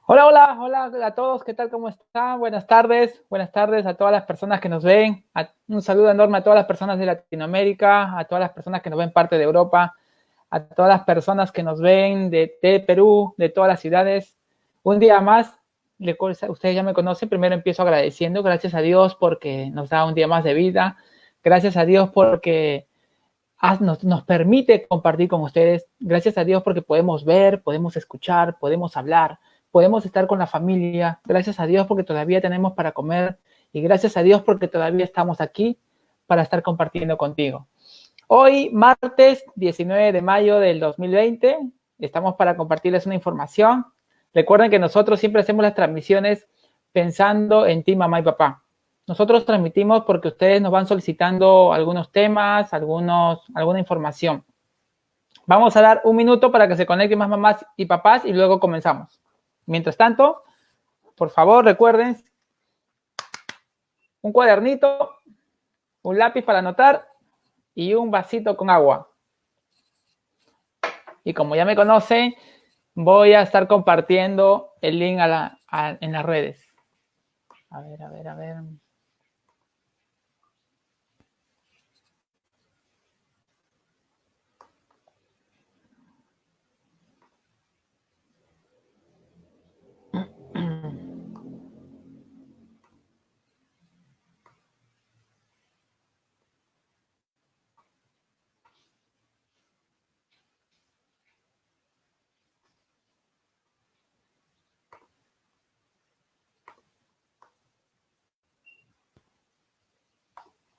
Hola, hola, hola a todos, ¿qué tal? ¿Cómo están? Buenas tardes a todas las personas que nos ven, un saludo enorme a todas las personas de Latinoamérica, a todas las personas que nos ven parte de Europa, a todas las personas que nos ven de Perú, de todas las ciudades. Un día más, ustedes ya me conocen, primero empiezo agradeciendo, gracias a Dios porque nos da un día más de vida, gracias a Dios porque nos permite compartir con ustedes. Gracias a Dios porque podemos ver, podemos escuchar, podemos hablar, podemos estar con la familia. Gracias a Dios porque todavía tenemos para comer y gracias a Dios porque todavía estamos aquí para estar compartiendo contigo. Hoy, martes 19 de mayo del 2020, estamos para compartirles una información. Recuerden que nosotros siempre hacemos las transmisiones pensando en ti, mamá y papá. Nosotros transmitimos porque ustedes nos van solicitando algunos temas, alguna información. Vamos a dar un minuto para que se conecten más mamás y papás y luego comenzamos. Mientras tanto, por favor, recuerden un cuadernito, un lápiz para anotar y un vasito con agua. Y como ya me conocen, voy a estar compartiendo el link en las redes. A ver.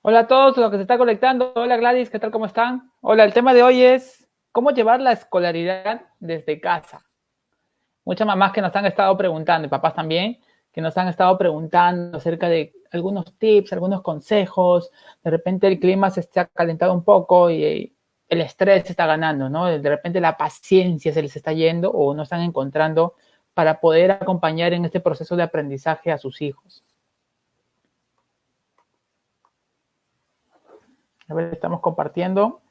Hola a todos los que se están conectando. Hola Gladys, ¿qué tal? ¿Cómo están? Hola, el tema de hoy es cómo llevar la escolaridad desde casa. Muchas mamás que nos han estado preguntando, y papás también, que nos han estado preguntando acerca de algunos tips, algunos consejos. De repente el clima se está calentando un poco y el estrés se está ganando, ¿no? De repente la paciencia se les está yendo o no están encontrando para poder acompañar en este proceso de aprendizaje a sus hijos. A ver, estamos compartiendo.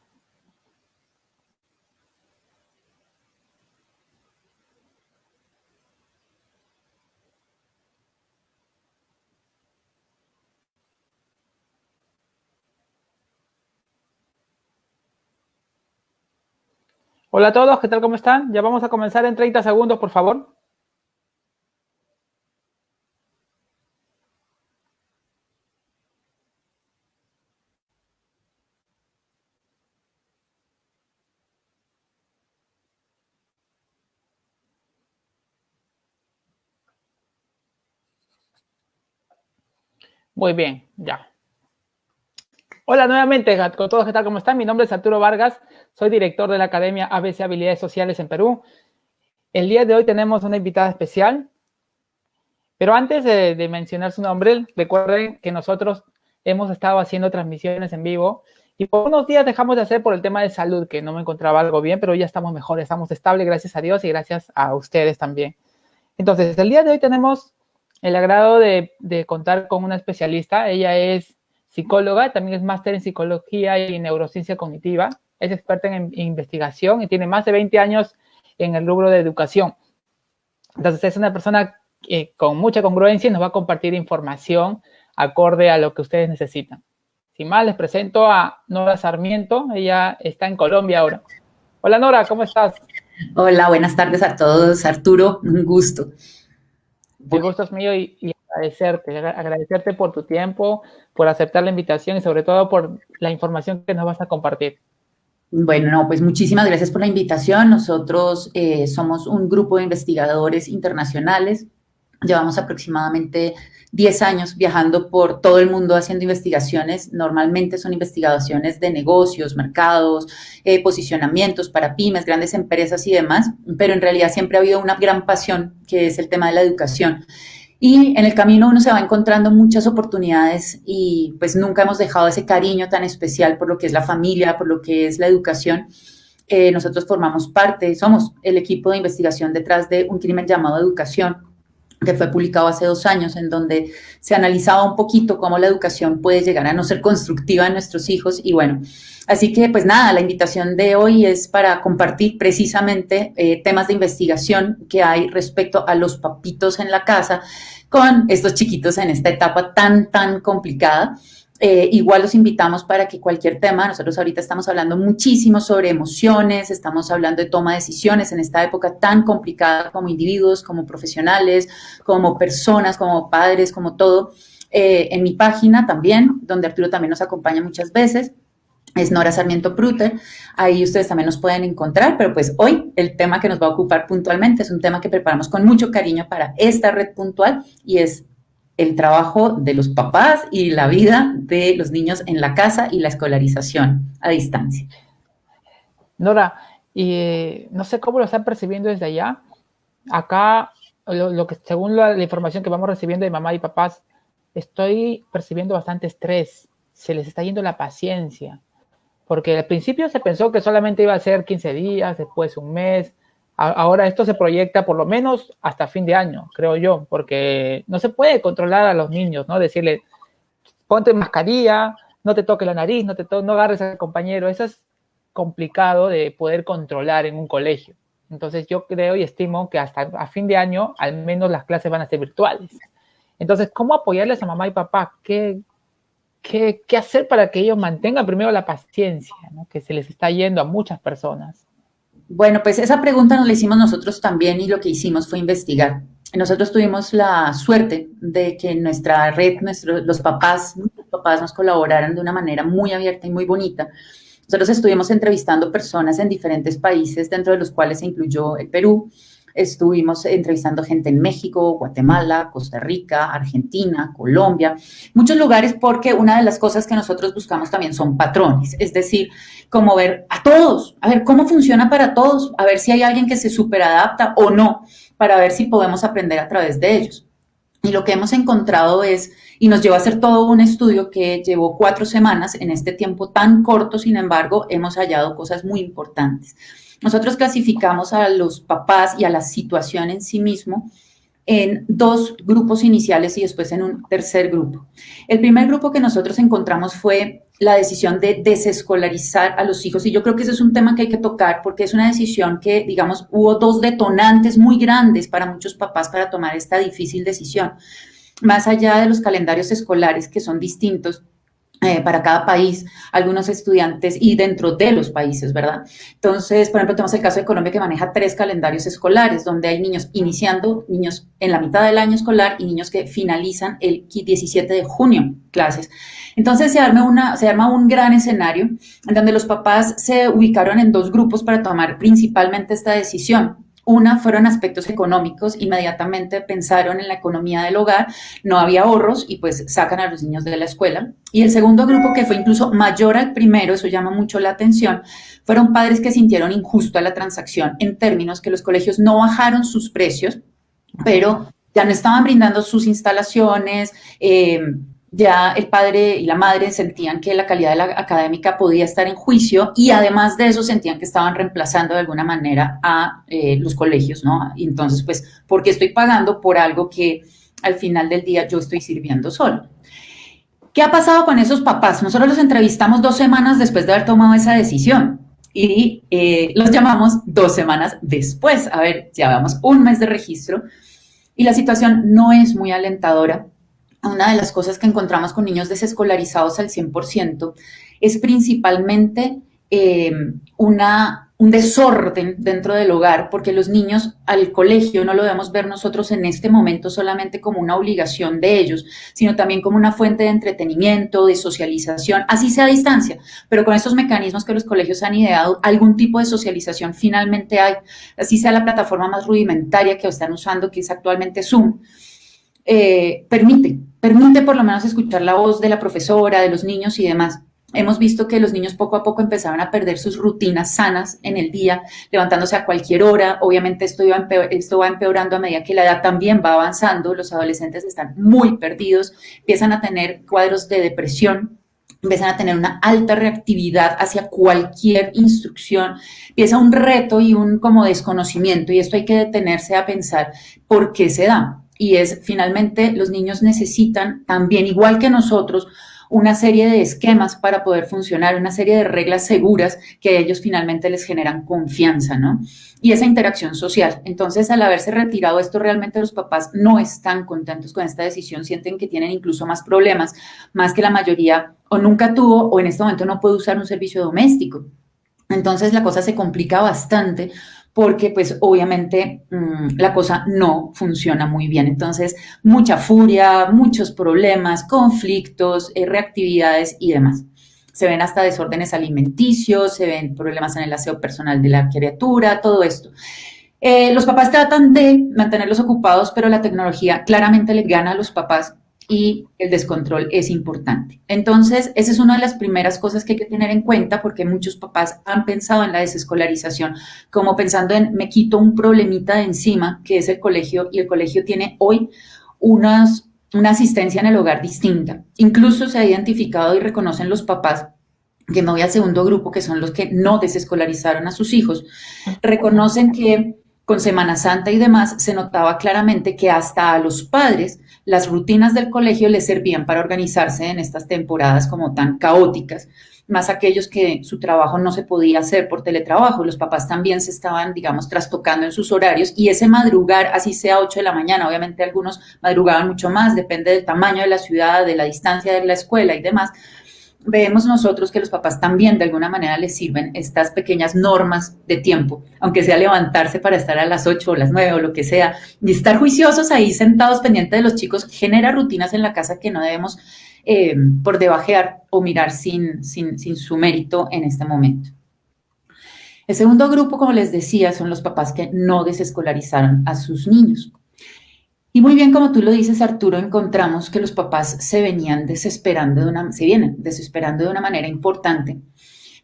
Hola a todos, ¿qué tal? ¿Cómo están? Ya vamos a comenzar en 30 segundos, por favor. Muy bien, ya. Hola nuevamente con todos, ¿qué tal? ¿Cómo están? Mi nombre es Arturo Vargas, soy director de la Academia ABC Habilidades Sociales en Perú. El día de hoy tenemos una invitada especial, pero antes de mencionar su nombre, recuerden que nosotros hemos estado haciendo transmisiones en vivo y por unos días dejamos de hacer por el tema de salud, que no me encontraba algo bien, pero ya estamos mejor, estamos estables, gracias a Dios y gracias a ustedes también. Entonces, el día de hoy tenemos el agrado de contar con una especialista. Ella es psicóloga, también es máster en psicología y neurociencia cognitiva. Es experta en investigación y tiene más de 20 años en el rubro de educación. Entonces, es una persona con mucha congruencia y nos va a compartir información acorde a lo que ustedes necesitan. Sin más, les presento a Nora Sarmiento. Ella está en Colombia ahora. Hola Nora, ¿cómo estás? Hola, buenas tardes a todos. Arturo, un gusto. El Bueno, gusto es mío y agradecerte por tu tiempo, por aceptar la invitación y sobre todo por la información que nos vas a compartir. no, pues muchísimas gracias por la invitación. Nosotros somos un grupo de investigadores internacionales. Llevamos aproximadamente 10 años viajando por todo el mundo haciendo investigaciones. Normalmente son investigaciones de negocios, mercados, posicionamientos para pymes, grandes empresas y demás, pero en realidad siempre ha habido una gran pasión que es el tema de la educación. Y en el camino uno se va encontrando muchas oportunidades y pues nunca hemos dejado ese cariño tan especial por lo que es la familia, por lo que es la educación. Nosotros formamos parte, somos el equipo de investigación detrás de un crimen llamado educación. que fue publicado hace 2 años, en donde se analizaba un poquito cómo la educación puede llegar a no ser constructiva en nuestros hijos. Y bueno, así que pues nada, la invitación de hoy es para compartir precisamente temas de investigación que hay respecto a los papitos en la casa con estos chiquitos en esta etapa tan complicada. Igual los invitamos para que cualquier tema, nosotros ahorita estamos hablando muchísimo sobre emociones, estamos hablando de toma de decisiones en esta época tan complicada como individuos, como profesionales, como personas, como padres, como todo. En mi página también, donde Arturo también nos acompaña muchas veces, es Nora Sarmiento Pruter, ahí ustedes también nos pueden encontrar, pero pues hoy el tema que nos va a ocupar puntualmente es un tema que preparamos con mucho cariño para esta red puntual y es el trabajo de los papás y la vida de los niños en la casa y la escolarización a distancia. Nora, y no sé cómo lo están percibiendo desde allá. Acá, lo que según la información que vamos recibiendo de mamá y papás, estoy percibiendo bastante estrés. Se les está yendo la paciencia. Porque al principio se pensó que solamente iba a ser 15 días, después un mes. Ahora esto se proyecta por lo menos hasta fin de año, creo yo, porque no se puede controlar a los niños, ¿no? Decirle, ponte mascarilla, no te toques la nariz, no agarres al compañero. Eso es complicado de poder controlar en un colegio. Entonces yo creo y estimo que hasta a fin de año al menos las clases van a ser virtuales. Entonces, ¿cómo apoyarles a mamá y papá? ¿Qué hacer para que ellos mantengan primero la paciencia, ¿no? Que se les está yendo a muchas personas? Bueno, pues esa pregunta nos la hicimos nosotros también y lo que hicimos fue investigar. Nosotros tuvimos la suerte de que en nuestra red, los papás nos colaboraran de una manera muy abierta y muy bonita. Nosotros estuvimos entrevistando personas en diferentes países, dentro de los cuales se incluyó el Perú. Estuvimos entrevistando gente en México, Guatemala, Costa Rica, Argentina, Colombia, muchos lugares, porque una de las cosas que nosotros buscamos también son patrones, es decir, como ver a todos, a ver cómo funciona para todos, a ver si hay alguien que se superadapta o no, para ver si podemos aprender a través de ellos. Y lo que hemos encontrado es, y nos llevó a hacer todo un estudio que llevó 4 semanas, en este tiempo tan corto, sin embargo, hemos hallado cosas muy importantes. Nosotros clasificamos a los papás y a la situación en sí mismo en 2 grupos iniciales y después en un tercer grupo. El primer grupo que nosotros encontramos fue la decisión de desescolarizar a los hijos, y yo creo que ese es un tema que hay que tocar porque es una decisión que, digamos, hubo 2 detonantes muy grandes para muchos papás para tomar esta difícil decisión. Más allá de los calendarios escolares que son distintos, para cada país, algunos estudiantes y dentro de los países, ¿verdad? Entonces, por ejemplo, tenemos el caso de Colombia que maneja 3 calendarios escolares, donde hay niños iniciando, niños en la mitad del año escolar y niños que finalizan el 17 de junio clases. Entonces se arma un gran escenario en donde los papás se ubicaron en 2 grupos para tomar principalmente esta decisión. Una fueron aspectos económicos, inmediatamente pensaron en la economía del hogar, no había ahorros y pues sacan a los niños de la escuela. Y el segundo grupo, que fue incluso mayor al primero, eso llama mucho la atención, fueron padres que sintieron injusta la transacción en términos que los colegios no bajaron sus precios, pero ya no estaban brindando sus instalaciones, ya el padre y la madre sentían que la calidad de la académica podía estar en juicio y además de eso sentían que estaban reemplazando de alguna manera a los colegios, ¿no? Y entonces, pues, ¿por qué estoy pagando por algo que al final del día yo estoy sirviendo solo? ¿Qué ha pasado con esos papás? Nosotros los entrevistamos 2 semanas después de haber tomado esa decisión y los llamamos 2 semanas después. A ver, llevamos 1 mes de registro y la situación no es muy alentadora. Una de las cosas que encontramos con niños desescolarizados al 100% es principalmente un desorden dentro del hogar, porque los niños al colegio no lo debemos ver nosotros en este momento solamente como una obligación de ellos, sino también como una fuente de entretenimiento, de socialización, así sea a distancia, pero con estos mecanismos que los colegios han ideado, algún tipo de socialización finalmente hay, así sea la plataforma más rudimentaria que están usando, que es actualmente Zoom. Permite por lo menos escuchar la voz de la profesora, de los niños y demás. Hemos visto que los niños poco a poco empezaron a perder sus rutinas sanas en el día, levantándose a cualquier hora. Obviamente esto va empeorando a medida que la edad también va avanzando. Los adolescentes están muy perdidos, empiezan a tener cuadros de depresión, empiezan a tener una alta reactividad hacia cualquier instrucción, empieza un reto y un como desconocimiento, y esto hay que detenerse a pensar por qué se da. y es finalmente los niños necesitan también, igual que nosotros, una serie de esquemas para poder funcionar, una serie de reglas seguras que a ellos finalmente les generan confianza, ¿no? Y esa interacción social. Entonces, al haberse retirado esto, realmente los papás no están contentos con esta decisión, sienten que tienen incluso más problemas, más que la mayoría o nunca tuvo o en este momento no puede usar un servicio doméstico. Entonces, la cosa se complica bastante porque pues obviamente la cosa no funciona muy bien. Entonces, mucha furia, muchos problemas, conflictos, reactividades y demás. Se ven hasta desórdenes alimenticios, se ven problemas en el aseo personal de la criatura, todo esto. Los papás tratan de mantenerlos ocupados, pero la tecnología claramente le gana a los papás y el descontrol es importante. Entonces, esa es una de las primeras cosas que hay que tener en cuenta porque muchos papás han pensado en la desescolarización como pensando en me quito un problemita de encima que es el colegio y el colegio tiene hoy una asistencia en el hogar distinta. Incluso se ha identificado y reconocen los papás que me voy al segundo grupo, que son los que no desescolarizaron a sus hijos, reconocen que con Semana Santa y demás se notaba claramente que hasta a los padres las rutinas del colegio les servían para organizarse en estas temporadas como tan caóticas, más aquellos que su trabajo no se podía hacer por teletrabajo, los papás también se estaban, digamos, trastocando en sus horarios y ese madrugar, así sea 8 de la mañana, obviamente algunos madrugaban mucho más, depende del tamaño de la ciudad, de la distancia de la escuela y demás. Vemos nosotros que los papás también de alguna manera les sirven estas pequeñas normas de tiempo, aunque sea levantarse para estar a las 8 o las 9 o lo que sea, y estar juiciosos ahí sentados pendientes de los chicos, genera rutinas en la casa que no debemos por debajear o mirar sin su mérito en este momento. El segundo grupo, como les decía, son los papás que no desescolarizaron a sus niños. Y muy bien, como tú lo dices, Arturo, encontramos que los papás se vienen desesperando de una manera importante,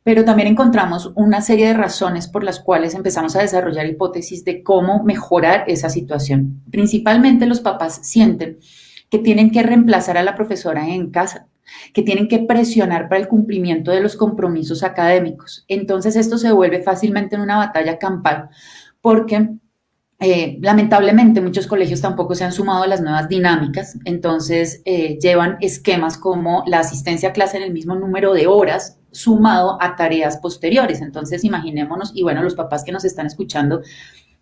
pero también encontramos una serie de razones por las cuales empezamos a desarrollar hipótesis de cómo mejorar esa situación. Principalmente los papás sienten que tienen que reemplazar a la profesora en casa, que tienen que presionar para el cumplimiento de los compromisos académicos. Entonces esto se vuelve fácilmente en una batalla campal porque lamentablemente muchos colegios tampoco se han sumado a las nuevas dinámicas, entonces llevan esquemas como la asistencia a clase en el mismo número de horas sumado a tareas posteriores. Entonces imaginémonos, y bueno, los papás que nos están escuchando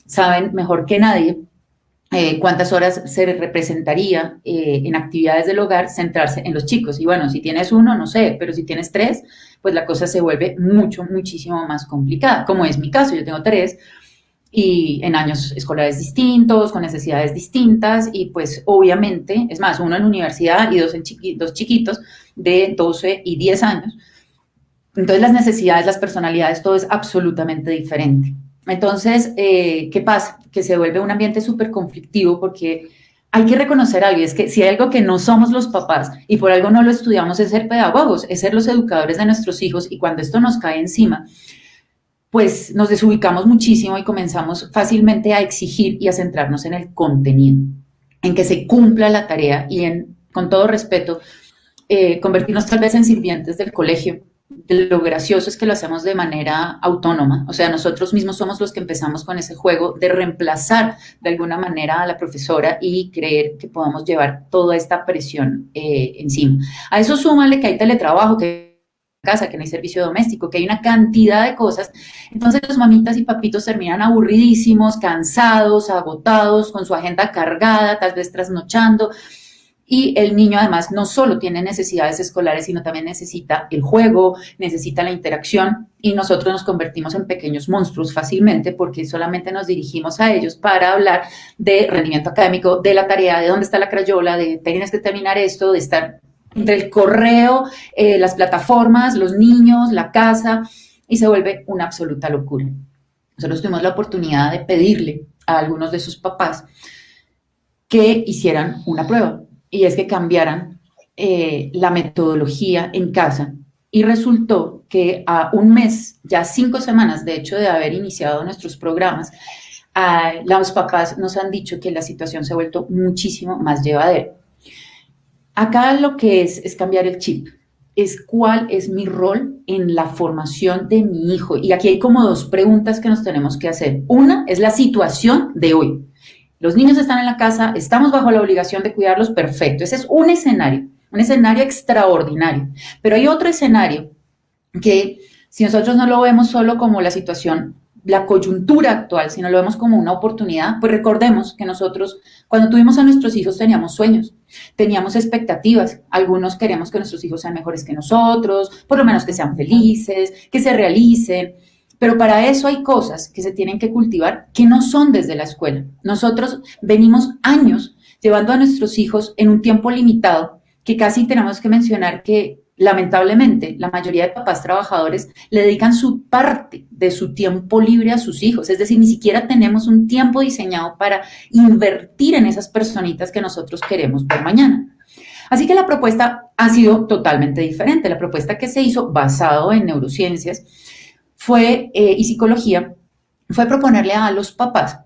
saben mejor que nadie cuántas horas se representaría en actividades del hogar centrarse en los chicos. Y bueno, si tienes uno, no sé, pero si tienes tres, pues la cosa se vuelve muchísimo más complicada, como es mi caso, yo tengo tres, y en años escolares distintos, con necesidades distintas, y pues obviamente, es más, uno en universidad y dos chiquitos de 12 y 10 años. Entonces las necesidades, las personalidades, todo es absolutamente diferente. Entonces, ¿qué pasa? Que se vuelve un ambiente súper conflictivo porque hay que reconocer algo, y es que si hay algo que no somos los papás y por algo no lo estudiamos es ser pedagogos, es ser los educadores de nuestros hijos, y cuando esto nos cae encima, pues nos desubicamos muchísimo y comenzamos fácilmente a exigir y a centrarnos en el contenido, en que se cumpla la tarea y en, con todo respeto, convertirnos tal vez en sirvientes del colegio. Lo gracioso es que lo hacemos de manera autónoma, o sea, nosotros mismos somos los que empezamos con ese juego de reemplazar de alguna manera a la profesora y creer que podamos llevar toda esta presión encima. A eso súmale que hay teletrabajo, que casa, que no hay servicio doméstico, que hay una cantidad de cosas. Entonces los mamitas y papitos terminan aburridísimos, cansados, agotados, con su agenda cargada, tal vez trasnochando. Y el niño además no solo tiene necesidades escolares, sino también necesita el juego, necesita la interacción, y nosotros nos convertimos en pequeños monstruos fácilmente porque solamente nos dirigimos a ellos para hablar de rendimiento académico, de la tarea, de dónde está la crayola, de tienes que terminar esto, de estar entre el correo, las plataformas, los niños, la casa, y se vuelve una absoluta locura. Nosotros tuvimos la oportunidad de pedirle a algunos de sus papás que hicieran una prueba, y es que cambiaran la metodología en casa, y resultó que a un mes, ya 5 semanas de hecho de haber iniciado nuestros programas, los papás nos han dicho que la situación se ha vuelto muchísimo más llevadera. Acá lo que es cambiar el chip, es cuál es mi rol en la formación de mi hijo. Y aquí hay como 2 preguntas que nos tenemos que hacer. Una es la situación de hoy. los niños están en la casa, estamos bajo la obligación de cuidarlos, perfecto. Ese es un escenario extraordinario. Pero hay otro escenario que si nosotros no lo vemos solo como la situación, la coyuntura actual, sino lo vemos como una oportunidad, pues recordemos que nosotros cuando tuvimos a nuestros hijos teníamos sueños, teníamos expectativas. Algunos queremos que nuestros hijos sean mejores que nosotros, por lo menos que sean felices, que se realicen. Pero para eso hay cosas que se tienen que cultivar que no son desde la escuela. Nosotros venimos años llevando a nuestros hijos en un tiempo limitado, que casi tenemos que mencionar que lamentablemente la mayoría de papás trabajadores le dedican su parte de su tiempo libre a sus hijos. Es decir, ni siquiera tenemos un tiempo diseñado para invertir en esas personitas que nosotros queremos ver mañana. Así que la propuesta ha sido totalmente diferente. La propuesta que se hizo basado en neurociencias y psicología, fue proponerle a los papás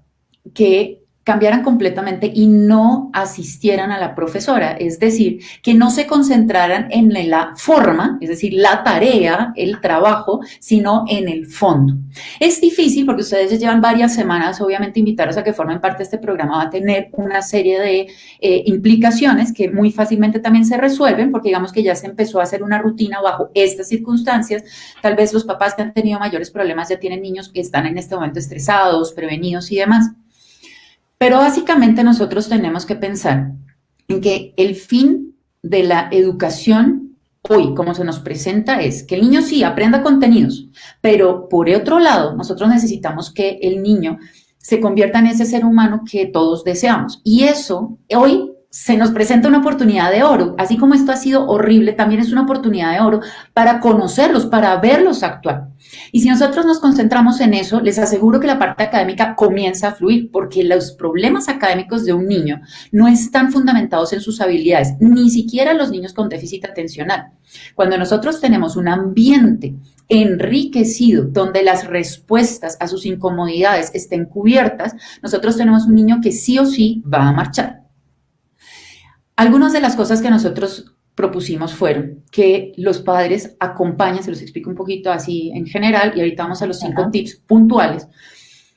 que cambiaran completamente y no asistieran a la profesora, es decir, que no se concentraran en la forma, es decir, la tarea, el trabajo, sino en el fondo. Es difícil porque ustedes ya llevan varias semanas, obviamente invitarlos a que formen parte de este programa va a tener una serie de implicaciones que muy fácilmente también se resuelven porque digamos que ya se empezó a hacer una rutina bajo estas circunstancias. Tal vez los papás que han tenido mayores problemas ya tienen niños que están en este momento estresados, prevenidos y demás. Pero básicamente nosotros tenemos que pensar en que el fin de la educación hoy, como se nos presenta, es que el niño sí aprenda contenidos, pero por otro lado, nosotros necesitamos que el niño se convierta en ese ser humano que todos deseamos. Y eso hoy se nos presenta una oportunidad de oro. Así como esto ha sido horrible, también es una oportunidad de oro para conocerlos, para verlos actuar. Y si nosotros nos concentramos en eso, les aseguro que la parte académica comienza a fluir, porque los problemas académicos de un niño no están fundamentados en sus habilidades, ni siquiera los niños con déficit atencional. Cuando nosotros tenemos un ambiente enriquecido, donde las respuestas a sus incomodidades estén cubiertas, nosotros tenemos un niño que sí o sí va a marchar. Algunas de las cosas que nosotros propusimos fueron que los padres acompañen, se los explico un poquito así en general, y ahorita vamos a los 5 tips puntuales,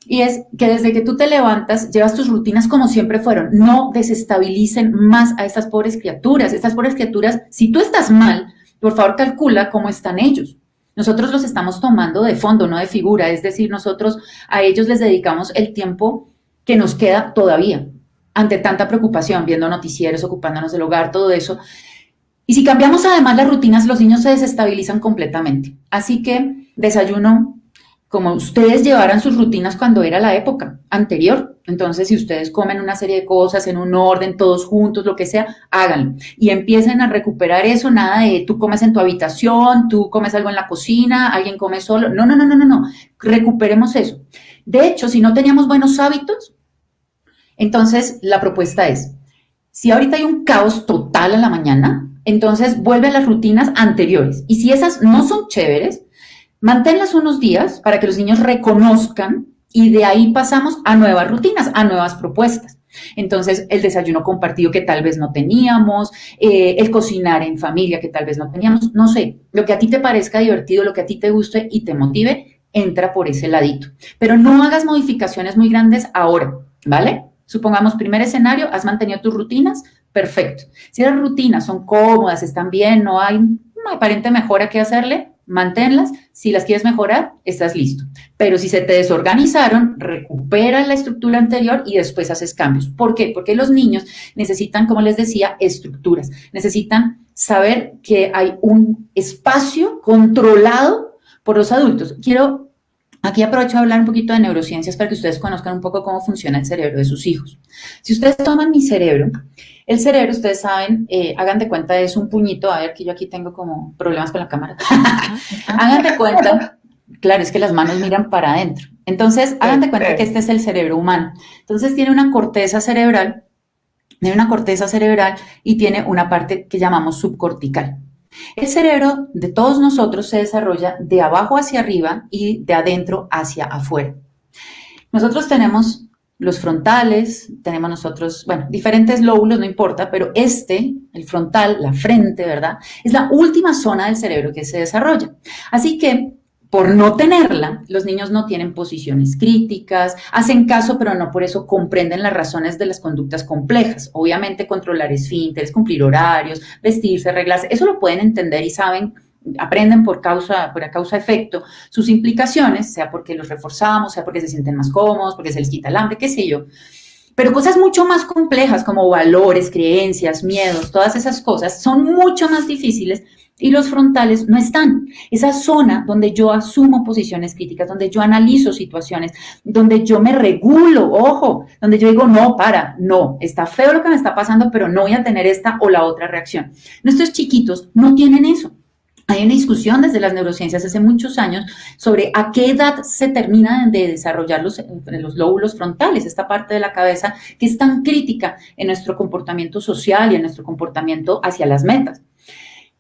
y es que desde que tú te levantas, llevas tus rutinas como siempre fueron, no desestabilicen más a estas pobres criaturas. Estas pobres criaturas, si tú estás mal, por favor calcula cómo están ellos. Nosotros los estamos tomando de fondo, no de figura, es decir, nosotros a ellos les dedicamos el tiempo que nos queda todavía, ante tanta preocupación, viendo noticieros, ocupándonos del hogar, todo eso. Y si cambiamos además las rutinas, los niños se desestabilizan completamente. Así que desayuno como ustedes llevaran sus rutinas cuando era la época anterior. Entonces, si ustedes comen una serie de cosas en un orden, todos juntos, lo que sea, háganlo. Y empiecen a recuperar eso, nada de tú comes en tu habitación, tú comes algo en la cocina, alguien come solo. No. Recuperemos eso. De hecho, si no teníamos buenos hábitos, entonces la propuesta es, si ahorita hay un caos total a la mañana, entonces vuelve a las rutinas anteriores. Y si esas no son chéveres, manténlas unos días para que los niños reconozcan y de ahí pasamos a nuevas rutinas, a nuevas propuestas. Entonces, el desayuno compartido que tal vez no teníamos, el cocinar en familia que tal vez no teníamos, no sé, lo que a ti te parezca divertido, lo que a ti te guste y te motive, entra por ese ladito. Pero no hagas modificaciones muy grandes ahora, ¿vale? Supongamos, primer escenario, has mantenido tus rutinas, perfecto. Si las rutinas son cómodas, están bien, no hay una aparente mejora que hacerle, manténlas. Si las quieres mejorar, estás listo. Pero si se te desorganizaron, recupera la estructura anterior y después haces cambios. ¿Por qué? Porque los niños necesitan, como les decía, estructuras. Necesitan saber que hay un espacio controlado por los adultos. Aquí aprovecho a hablar un poquito de neurociencias para que ustedes conozcan un poco cómo funciona el cerebro de sus hijos. Si ustedes toman mi cerebro, el cerebro, ustedes saben, hagan de cuenta, es un puñito. A ver, que yo aquí tengo como problemas con la cámara. Hagan de cuenta, claro, es que las manos miran para adentro. Entonces, hagan de cuenta que este es el cerebro humano. Entonces, tiene una corteza cerebral y tiene una parte que llamamos subcortical. El cerebro de todos nosotros se desarrolla de abajo hacia arriba y de adentro hacia afuera. Nosotros tenemos los frontales, tenemos nosotros, bueno, diferentes lóbulos, no importa, pero el frontal, la frente, ¿verdad? Es la última zona del cerebro que se desarrolla. Así que por no tenerla, los niños no tienen posiciones críticas, hacen caso, pero no por eso comprenden las razones de las conductas complejas. Obviamente, controlar esfínteres, cumplir horarios, vestirse, arreglarse, eso lo pueden entender y saben, aprenden por causa-efecto sus implicaciones, sea porque los reforzamos, sea porque se sienten más cómodos, porque se les quita el hambre, qué sé yo. Pero cosas mucho más complejas como valores, creencias, miedos, todas esas cosas son mucho más difíciles y los frontales no están. Esa zona donde yo asumo posiciones críticas, donde yo analizo situaciones, donde yo me regulo, ojo, donde yo digo, no, está feo lo que me está pasando, pero no voy a tener esta o la otra reacción. Nuestros chiquitos no tienen eso. Hay una discusión desde las neurociencias hace muchos años sobre a qué edad se terminan de desarrollar los lóbulos frontales, esta parte de la cabeza que es tan crítica en nuestro comportamiento social y en nuestro comportamiento hacia las metas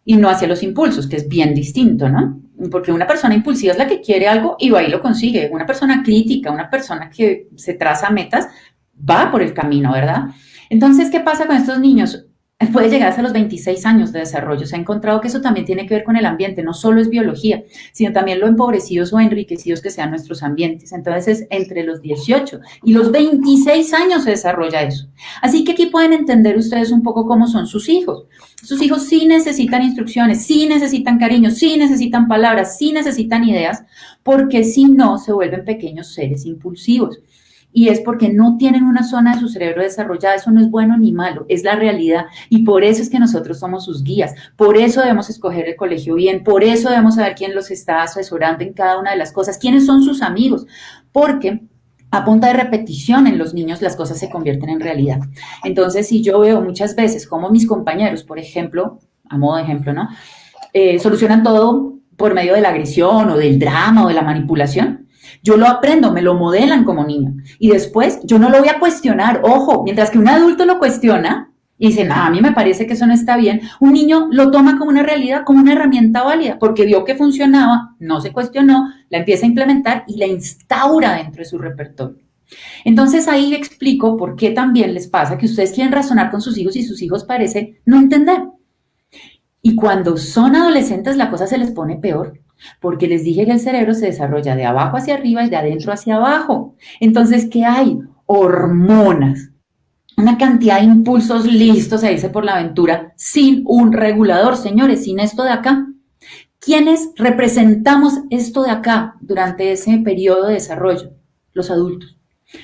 y no hacia los impulsos, que es bien distinto, ¿no? Porque una persona impulsiva es la que quiere algo y va y lo consigue. Una persona crítica, una persona que se traza metas, va por el camino, ¿verdad? Entonces, ¿qué pasa con estos niños? Puede llegar hasta los 26 años de desarrollo. Se ha encontrado que eso también tiene que ver con el ambiente, no solo es biología, sino también lo empobrecidos o enriquecidos que sean nuestros ambientes. Entonces, entre los 18 y los 26 años se desarrolla eso. Así que aquí pueden entender ustedes un poco cómo son sus hijos. Sus hijos sí necesitan instrucciones, sí necesitan cariño, sí necesitan palabras, sí necesitan ideas, porque si no, se vuelven pequeños seres impulsivos. Y es porque no tienen una zona de su cerebro desarrollada. Eso no es bueno ni malo, es la realidad. Y por eso es que nosotros somos sus guías. Por eso debemos escoger el colegio bien. Por eso debemos saber quién los está asesorando en cada una de las cosas. ¿Quiénes son sus amigos? Porque a punta de repetición en los niños las cosas se convierten en realidad. Entonces, si yo veo muchas veces cómo mis compañeros, por ejemplo, a modo de ejemplo, ¿no? Solucionan todo por medio de la agresión o del drama o de la manipulación, yo lo aprendo, me lo modelan como niño. Y después yo no lo voy a cuestionar. Ojo, mientras que un adulto lo cuestiona y dice, a mí me parece que eso no está bien, un niño lo toma como una realidad, como una herramienta válida, porque vio que funcionaba, no se cuestionó, la empieza a implementar y la instaura dentro de su repertorio. Entonces ahí explico por qué también les pasa que ustedes quieren razonar con sus hijos y sus hijos parece no entender. Y cuando son adolescentes la cosa se les pone peor. Porque les dije que el cerebro se desarrolla de abajo hacia arriba y de adentro hacia abajo. Entonces, ¿qué hay? Hormonas. Una cantidad de impulsos listos a irse por la aventura sin un regulador, señores, sin esto de acá. ¿Quiénes representamos esto de acá durante ese periodo de desarrollo? Los adultos.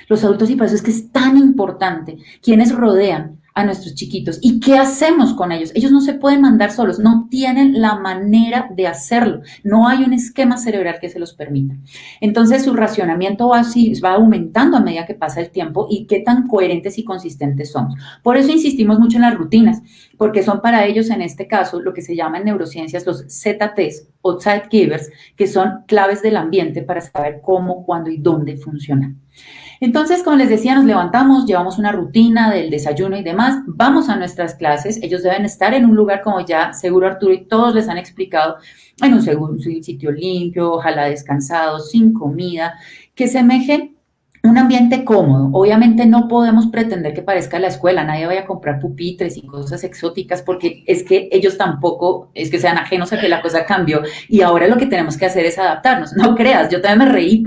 Los adultos, y por eso es que es tan importante quienes rodean a nuestros chiquitos. ¿Y qué hacemos con ellos? Ellos no se pueden mandar solos, no tienen la manera de hacerlo. No hay un esquema cerebral que se los permita. Entonces su racionamiento va aumentando a medida que pasa el tiempo y qué tan coherentes y consistentes somos. Por eso insistimos mucho en las rutinas, porque son para ellos en este caso lo que se llama en neurociencias los ZTs o Zeitgebers, que son claves del ambiente para saber cómo, cuándo y dónde funcionan. Entonces, como les decía, nos levantamos, llevamos una rutina del desayuno y demás, vamos a nuestras clases, ellos deben estar en un lugar como ya seguro Arturo y todos les han explicado, en un sitio limpio, ojalá descansado, sin comida, que semeje un ambiente cómodo. Obviamente no podemos pretender que parezca la escuela, nadie vaya a comprar pupitres y cosas exóticas porque es que ellos tampoco, es que sean ajenos a que la cosa cambió y ahora lo que tenemos que hacer es adaptarnos. No creas, yo también me reí,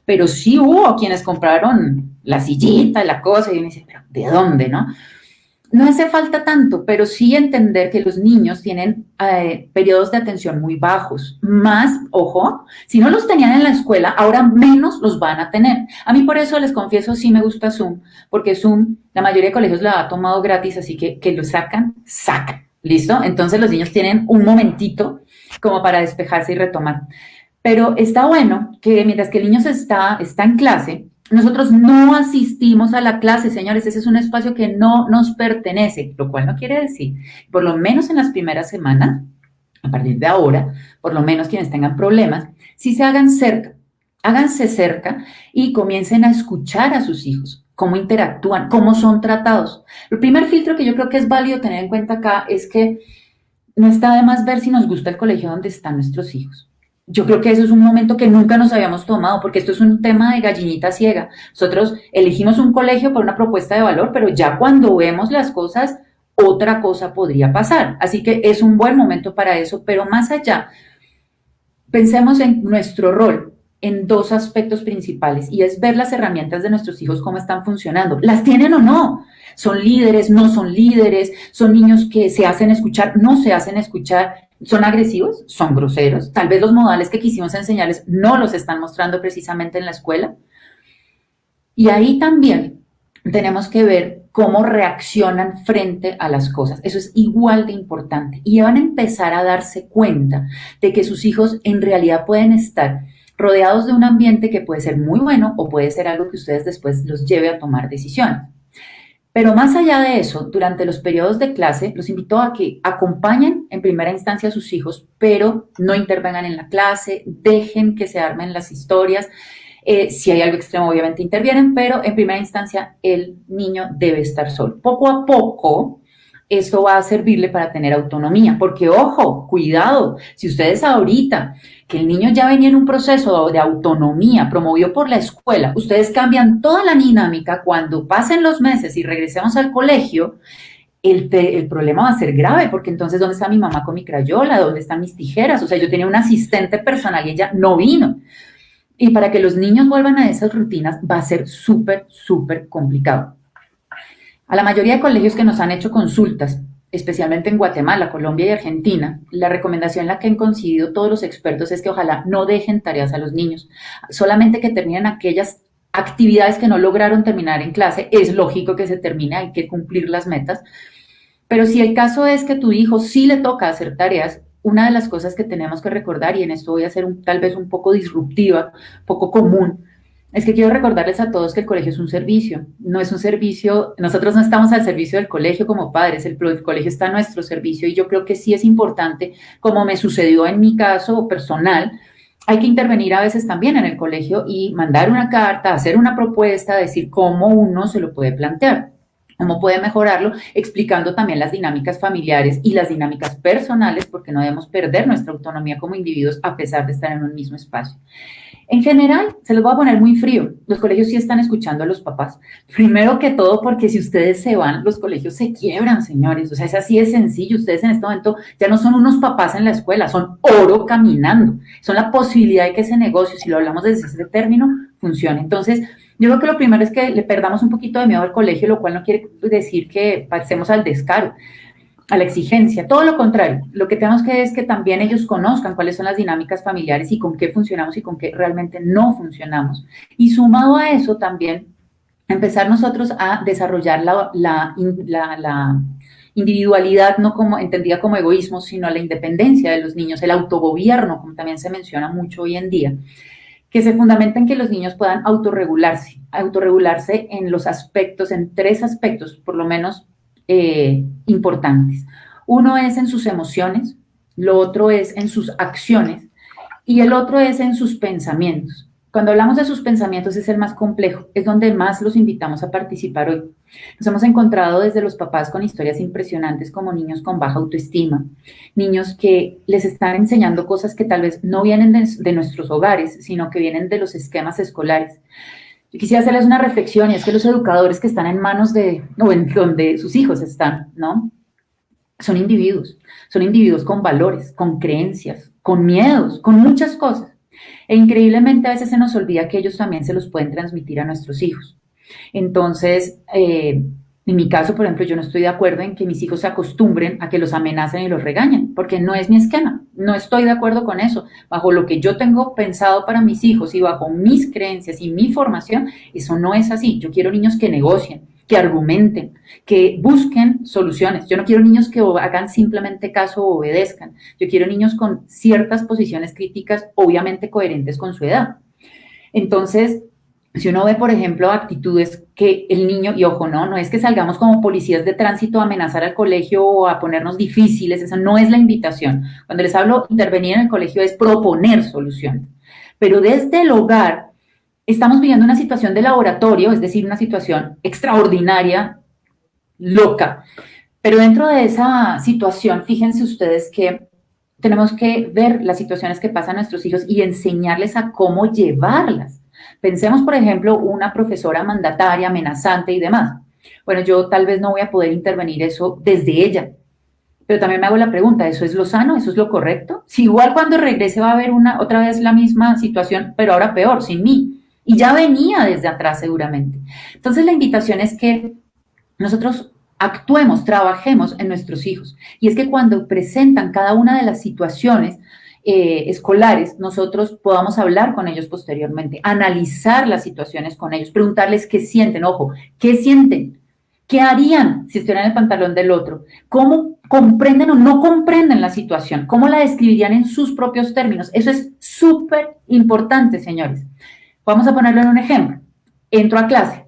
pero sí hubo quienes compraron la sillita, la cosa y uno dice, pero ¿de dónde, no? No hace falta tanto, pero sí entender que los niños tienen periodos de atención muy bajos. Más, ojo, si no los tenían en la escuela, ahora menos los van a tener. A mí por eso les confieso, sí me gusta Zoom, porque Zoom, la mayoría de colegios la ha tomado gratis, así que lo sacan. ¿Listo? Entonces los niños tienen un momentito como para despejarse y retomar. Pero está bueno que mientras que el niño está en clase, nosotros no asistimos a la clase, señores, ese es un espacio que no nos pertenece, lo cual no quiere decir, por lo menos en las primeras semanas, a partir de ahora, por lo menos quienes tengan problemas, si se hagan cerca, háganse cerca y comiencen a escuchar a sus hijos, cómo interactúan, cómo son tratados. El primer filtro que yo creo que es válido tener en cuenta acá es que no está de más ver si nos gusta el colegio donde están nuestros hijos. Yo creo que eso es un momento que nunca nos habíamos tomado, porque esto es un tema de gallinita ciega. Nosotros elegimos un colegio por una propuesta de valor, pero ya cuando vemos las cosas, otra cosa podría pasar. Así que es un buen momento para eso, pero más allá, Pensemos en nuestro rol en dos aspectos principales y es ver las herramientas de nuestros hijos cómo están funcionando. ¿Las tienen o no? ¿Son líderes? ¿No son líderes? ¿Son niños que se hacen escuchar? ¿No se hacen escuchar? ¿Son agresivos? ¿Son groseros? Tal vez los modales que quisimos enseñarles no los están mostrando precisamente en la escuela. Y ahí también tenemos que ver cómo reaccionan frente a las cosas. Eso es igual de importante. Y van a empezar a darse cuenta de que sus hijos en realidad pueden estar rodeados de un ambiente que puede ser muy bueno o puede ser algo que ustedes después los lleve a tomar decisiones. Pero más allá de eso, durante los periodos de clase, los invito a que acompañen en primera instancia a sus hijos, pero no intervengan en la clase, dejen que se armen las historias. Si hay algo extremo, obviamente intervienen, pero en primera instancia el niño debe estar solo. Poco a poco, esto va a servirle para tener autonomía, porque ojo, cuidado, si ustedes ahorita, que el niño ya venía en un proceso de autonomía promovido por la escuela, ustedes cambian toda la dinámica, cuando pasen los meses y regresemos al colegio, el problema va a ser grave, porque entonces, ¿dónde está mi mamá con mi crayola? ¿Dónde están mis tijeras? O sea, yo tenía una asistente personal y ella no vino. Y para que los niños vuelvan a esas rutinas va a ser súper, súper complicado. A la mayoría de colegios que nos han hecho consultas, especialmente en Guatemala, Colombia y Argentina, la recomendación la que han coincidido todos los expertos es que ojalá no dejen tareas a los niños, solamente que terminen aquellas actividades que no lograron terminar en clase. Es lógico que se termine, hay que cumplir las metas, pero si el caso es que tu hijo sí le toca hacer tareas, una de las cosas que tenemos que recordar, y en esto voy a ser tal vez un poco disruptiva, poco común, es que quiero recordarles a todos que el colegio es un servicio, no es un servicio, nosotros no estamos al servicio del colegio como padres, el colegio está a nuestro servicio, y yo creo que sí es importante, como me sucedió en mi caso personal, hay que intervenir a veces también en el colegio y mandar una carta, hacer una propuesta, decir cómo uno se lo puede plantear, cómo puede mejorarlo, explicando también las dinámicas familiares y las dinámicas personales, porque no debemos perder nuestra autonomía como individuos a pesar de estar en un mismo espacio. En general, se los voy a poner muy frío, los colegios sí están escuchando a los papás. Primero que todo, porque si ustedes se van, los colegios se quiebran, señores. O sea, es así de sencillo. Ustedes en este momento ya no son unos papás en la escuela, son oro caminando. Son la posibilidad de que ese negocio, si lo hablamos desde ese término, funcione. Entonces, yo creo que lo primero es que le perdamos un poquito de miedo al colegio, lo cual no quiere decir que pasemos al descaro, a la exigencia, todo lo contrario. Lo que tenemos que es que también ellos conozcan cuáles son las dinámicas familiares y con qué funcionamos y con qué realmente no funcionamos. Y sumado a eso también, empezar nosotros a desarrollar la individualidad, no como entendida como egoísmo, sino la independencia de los niños, el autogobierno, como también se menciona mucho hoy en día, que se fundamenta en que los niños puedan autorregularse en los aspectos, en tres aspectos, por lo menos importantes. Uno es en sus emociones, lo otro es en sus acciones y el otro es en sus pensamientos. Cuando hablamos de sus pensamientos es el más complejo, es donde más los invitamos a participar hoy. Nos hemos encontrado desde los papás con historias impresionantes como niños con baja autoestima, niños que les están enseñando cosas que tal vez no vienen de nuestros hogares, sino que vienen de los esquemas escolares. Yo quisiera hacerles una reflexión, y es que los educadores que están en manos o en donde sus hijos están, ¿no? Son individuos con valores, con creencias, con miedos, con muchas cosas. E increíblemente a veces se nos olvida que ellos también se los pueden transmitir a nuestros hijos. Entonces, en mi caso, por ejemplo, yo no estoy de acuerdo en que mis hijos se acostumbren a que los amenacen y los regañen, porque no es mi esquema, no estoy de acuerdo con eso. Bajo lo que yo tengo pensado para mis hijos y bajo mis creencias y mi formación, eso no es así. Yo quiero niños que negocien, que argumenten, que busquen soluciones. Yo no quiero niños que hagan simplemente caso o obedezcan. Yo quiero niños con ciertas posiciones críticas, obviamente coherentes con su edad. Entonces, si uno ve, por ejemplo, actitudes que el niño, y ojo, no es que salgamos como policías de tránsito a amenazar al colegio o a ponernos difíciles, esa no es la invitación. Cuando les hablo intervenir en el colegio es proponer soluciones. Pero desde el hogar estamos viviendo una situación de laboratorio, es decir, una situación extraordinaria, loca. Pero dentro de esa situación, fíjense ustedes que tenemos que ver las situaciones que pasan a nuestros hijos y enseñarles a cómo llevarlas. Pensemos, por ejemplo, una profesora mandataria, amenazante y demás. Bueno, yo tal vez no voy a poder intervenir eso desde ella, Pero también me hago la pregunta, ¿eso es lo sano? ¿Eso es lo correcto? Si igual cuando regrese va a haber otra vez la misma situación, pero ahora peor, sin mí. Y ya venía desde atrás seguramente. Entonces la invitación es que nosotros actuemos, trabajemos en nuestros hijos. Y es que cuando presentan cada una de las situaciones escolares, nosotros podamos hablar con ellos posteriormente, analizar las situaciones con ellos, preguntarles qué sienten, ojo, qué sienten, qué harían si estuvieran en el pantalón del otro, cómo comprenden o no comprenden la situación, cómo la describirían en sus propios términos. Eso es súper importante, señores. Vamos a ponerlo en un ejemplo. Entro a clase,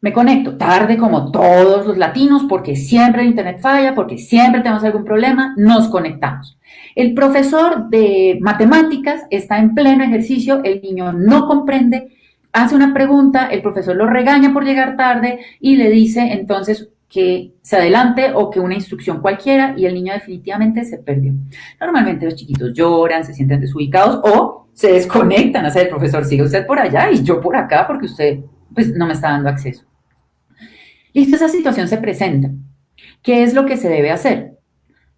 me conecto tarde como todos los latinos porque siempre el internet falla, porque siempre tenemos algún problema, nos conectamos. El profesor de matemáticas está en pleno ejercicio, el niño no comprende, hace una pregunta, el profesor lo regaña por llegar tarde y le dice entonces que se adelante o que una instrucción cualquiera y el niño definitivamente se perdió. Normalmente los chiquitos lloran, se sienten desubicados o se desconectan, o sea, el profesor sigue usted por allá y yo por acá porque usted pues no me está dando acceso. Listo, esa situación se presenta. ¿Qué es lo que se debe hacer?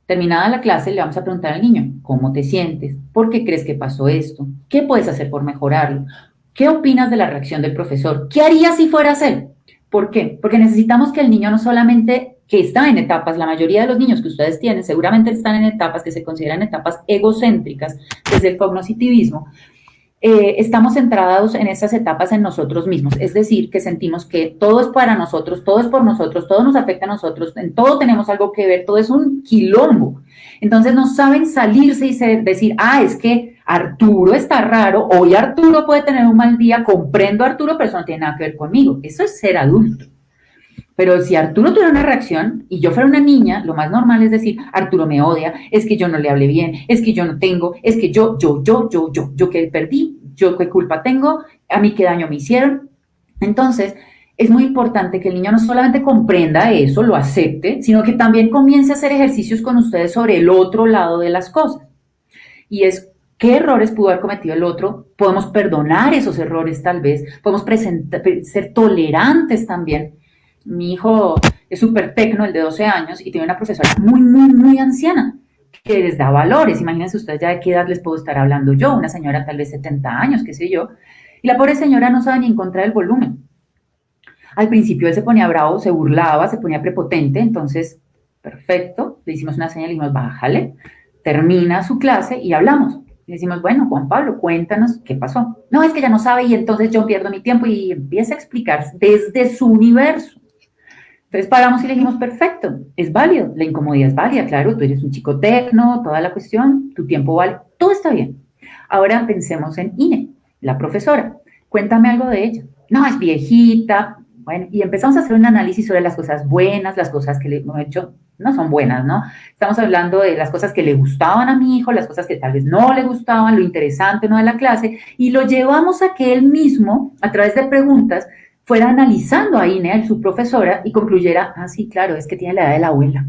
Terminada la clase, le vamos a preguntar al niño, ¿cómo te sientes? ¿Por qué crees que pasó esto? ¿Qué puedes hacer por mejorarlo? ¿Qué opinas de la reacción del profesor? ¿Qué harías si fueras él? ¿Por qué? Porque necesitamos que el niño no solamente que está en etapas, la mayoría de los niños que ustedes tienen seguramente están en etapas que se consideran etapas egocéntricas desde el cognitivismo, estamos centrados en esas etapas en nosotros mismos, es decir, que sentimos que todo es para nosotros, todo es por nosotros, todo nos afecta a nosotros, en todo tenemos algo que ver, todo es un quilombo. Entonces no saben salirse y decir, es que Arturo está raro, hoy Arturo puede tener un mal día, comprendo a Arturo, pero eso no tiene nada que ver conmigo. Eso es ser adulto. Pero si Arturo tuviera una reacción y yo fuera una niña, lo más normal es decir, Arturo me odia, es que yo no le hablé bien, es que yo no tengo, es que yo que perdí, yo qué culpa tengo, a mí qué daño me hicieron. Entonces, es muy importante que el niño no solamente comprenda eso, lo acepte, sino que también comience a hacer ejercicios con ustedes sobre el otro lado de las cosas. Y es qué errores pudo haber cometido el otro, podemos perdonar esos errores tal vez, podemos ser tolerantes también. Mi hijo es súper tecno, el de 12 años, y tiene una profesora muy anciana que les da valores. Imagínense ustedes ya de qué edad les puedo estar hablando yo, una señora tal vez 70 años, qué sé yo, y la pobre señora no sabe ni encontrar el volumen. Al principio él se ponía bravo, se burlaba, se ponía prepotente, entonces, perfecto, le hicimos una señal y le dijimos, bájale, termina su clase y hablamos. Le decimos, bueno, Juan Pablo, cuéntanos qué pasó. No, es que ya no sabe y entonces yo pierdo mi tiempo y empieza a explicar desde su universo. Entonces paramos y le dijimos, perfecto, es válido, la incomodidad es válida, claro, tú eres un chico tecno, toda la cuestión, tu tiempo vale, todo está bien. Ahora pensemos en Ine, la profesora, cuéntame algo de ella. No, es viejita, bueno, y empezamos a hacer un análisis sobre las cosas buenas, las cosas que le hemos hecho no son buenas, ¿no? Estamos hablando de las cosas que le gustaban a mi hijo, las cosas que tal vez no le gustaban, lo interesante no de la clase, y lo llevamos a que él mismo, a través de preguntas, fuera analizando a Ine, su profesora, y concluyera, sí, claro, es que tiene la edad de la abuela.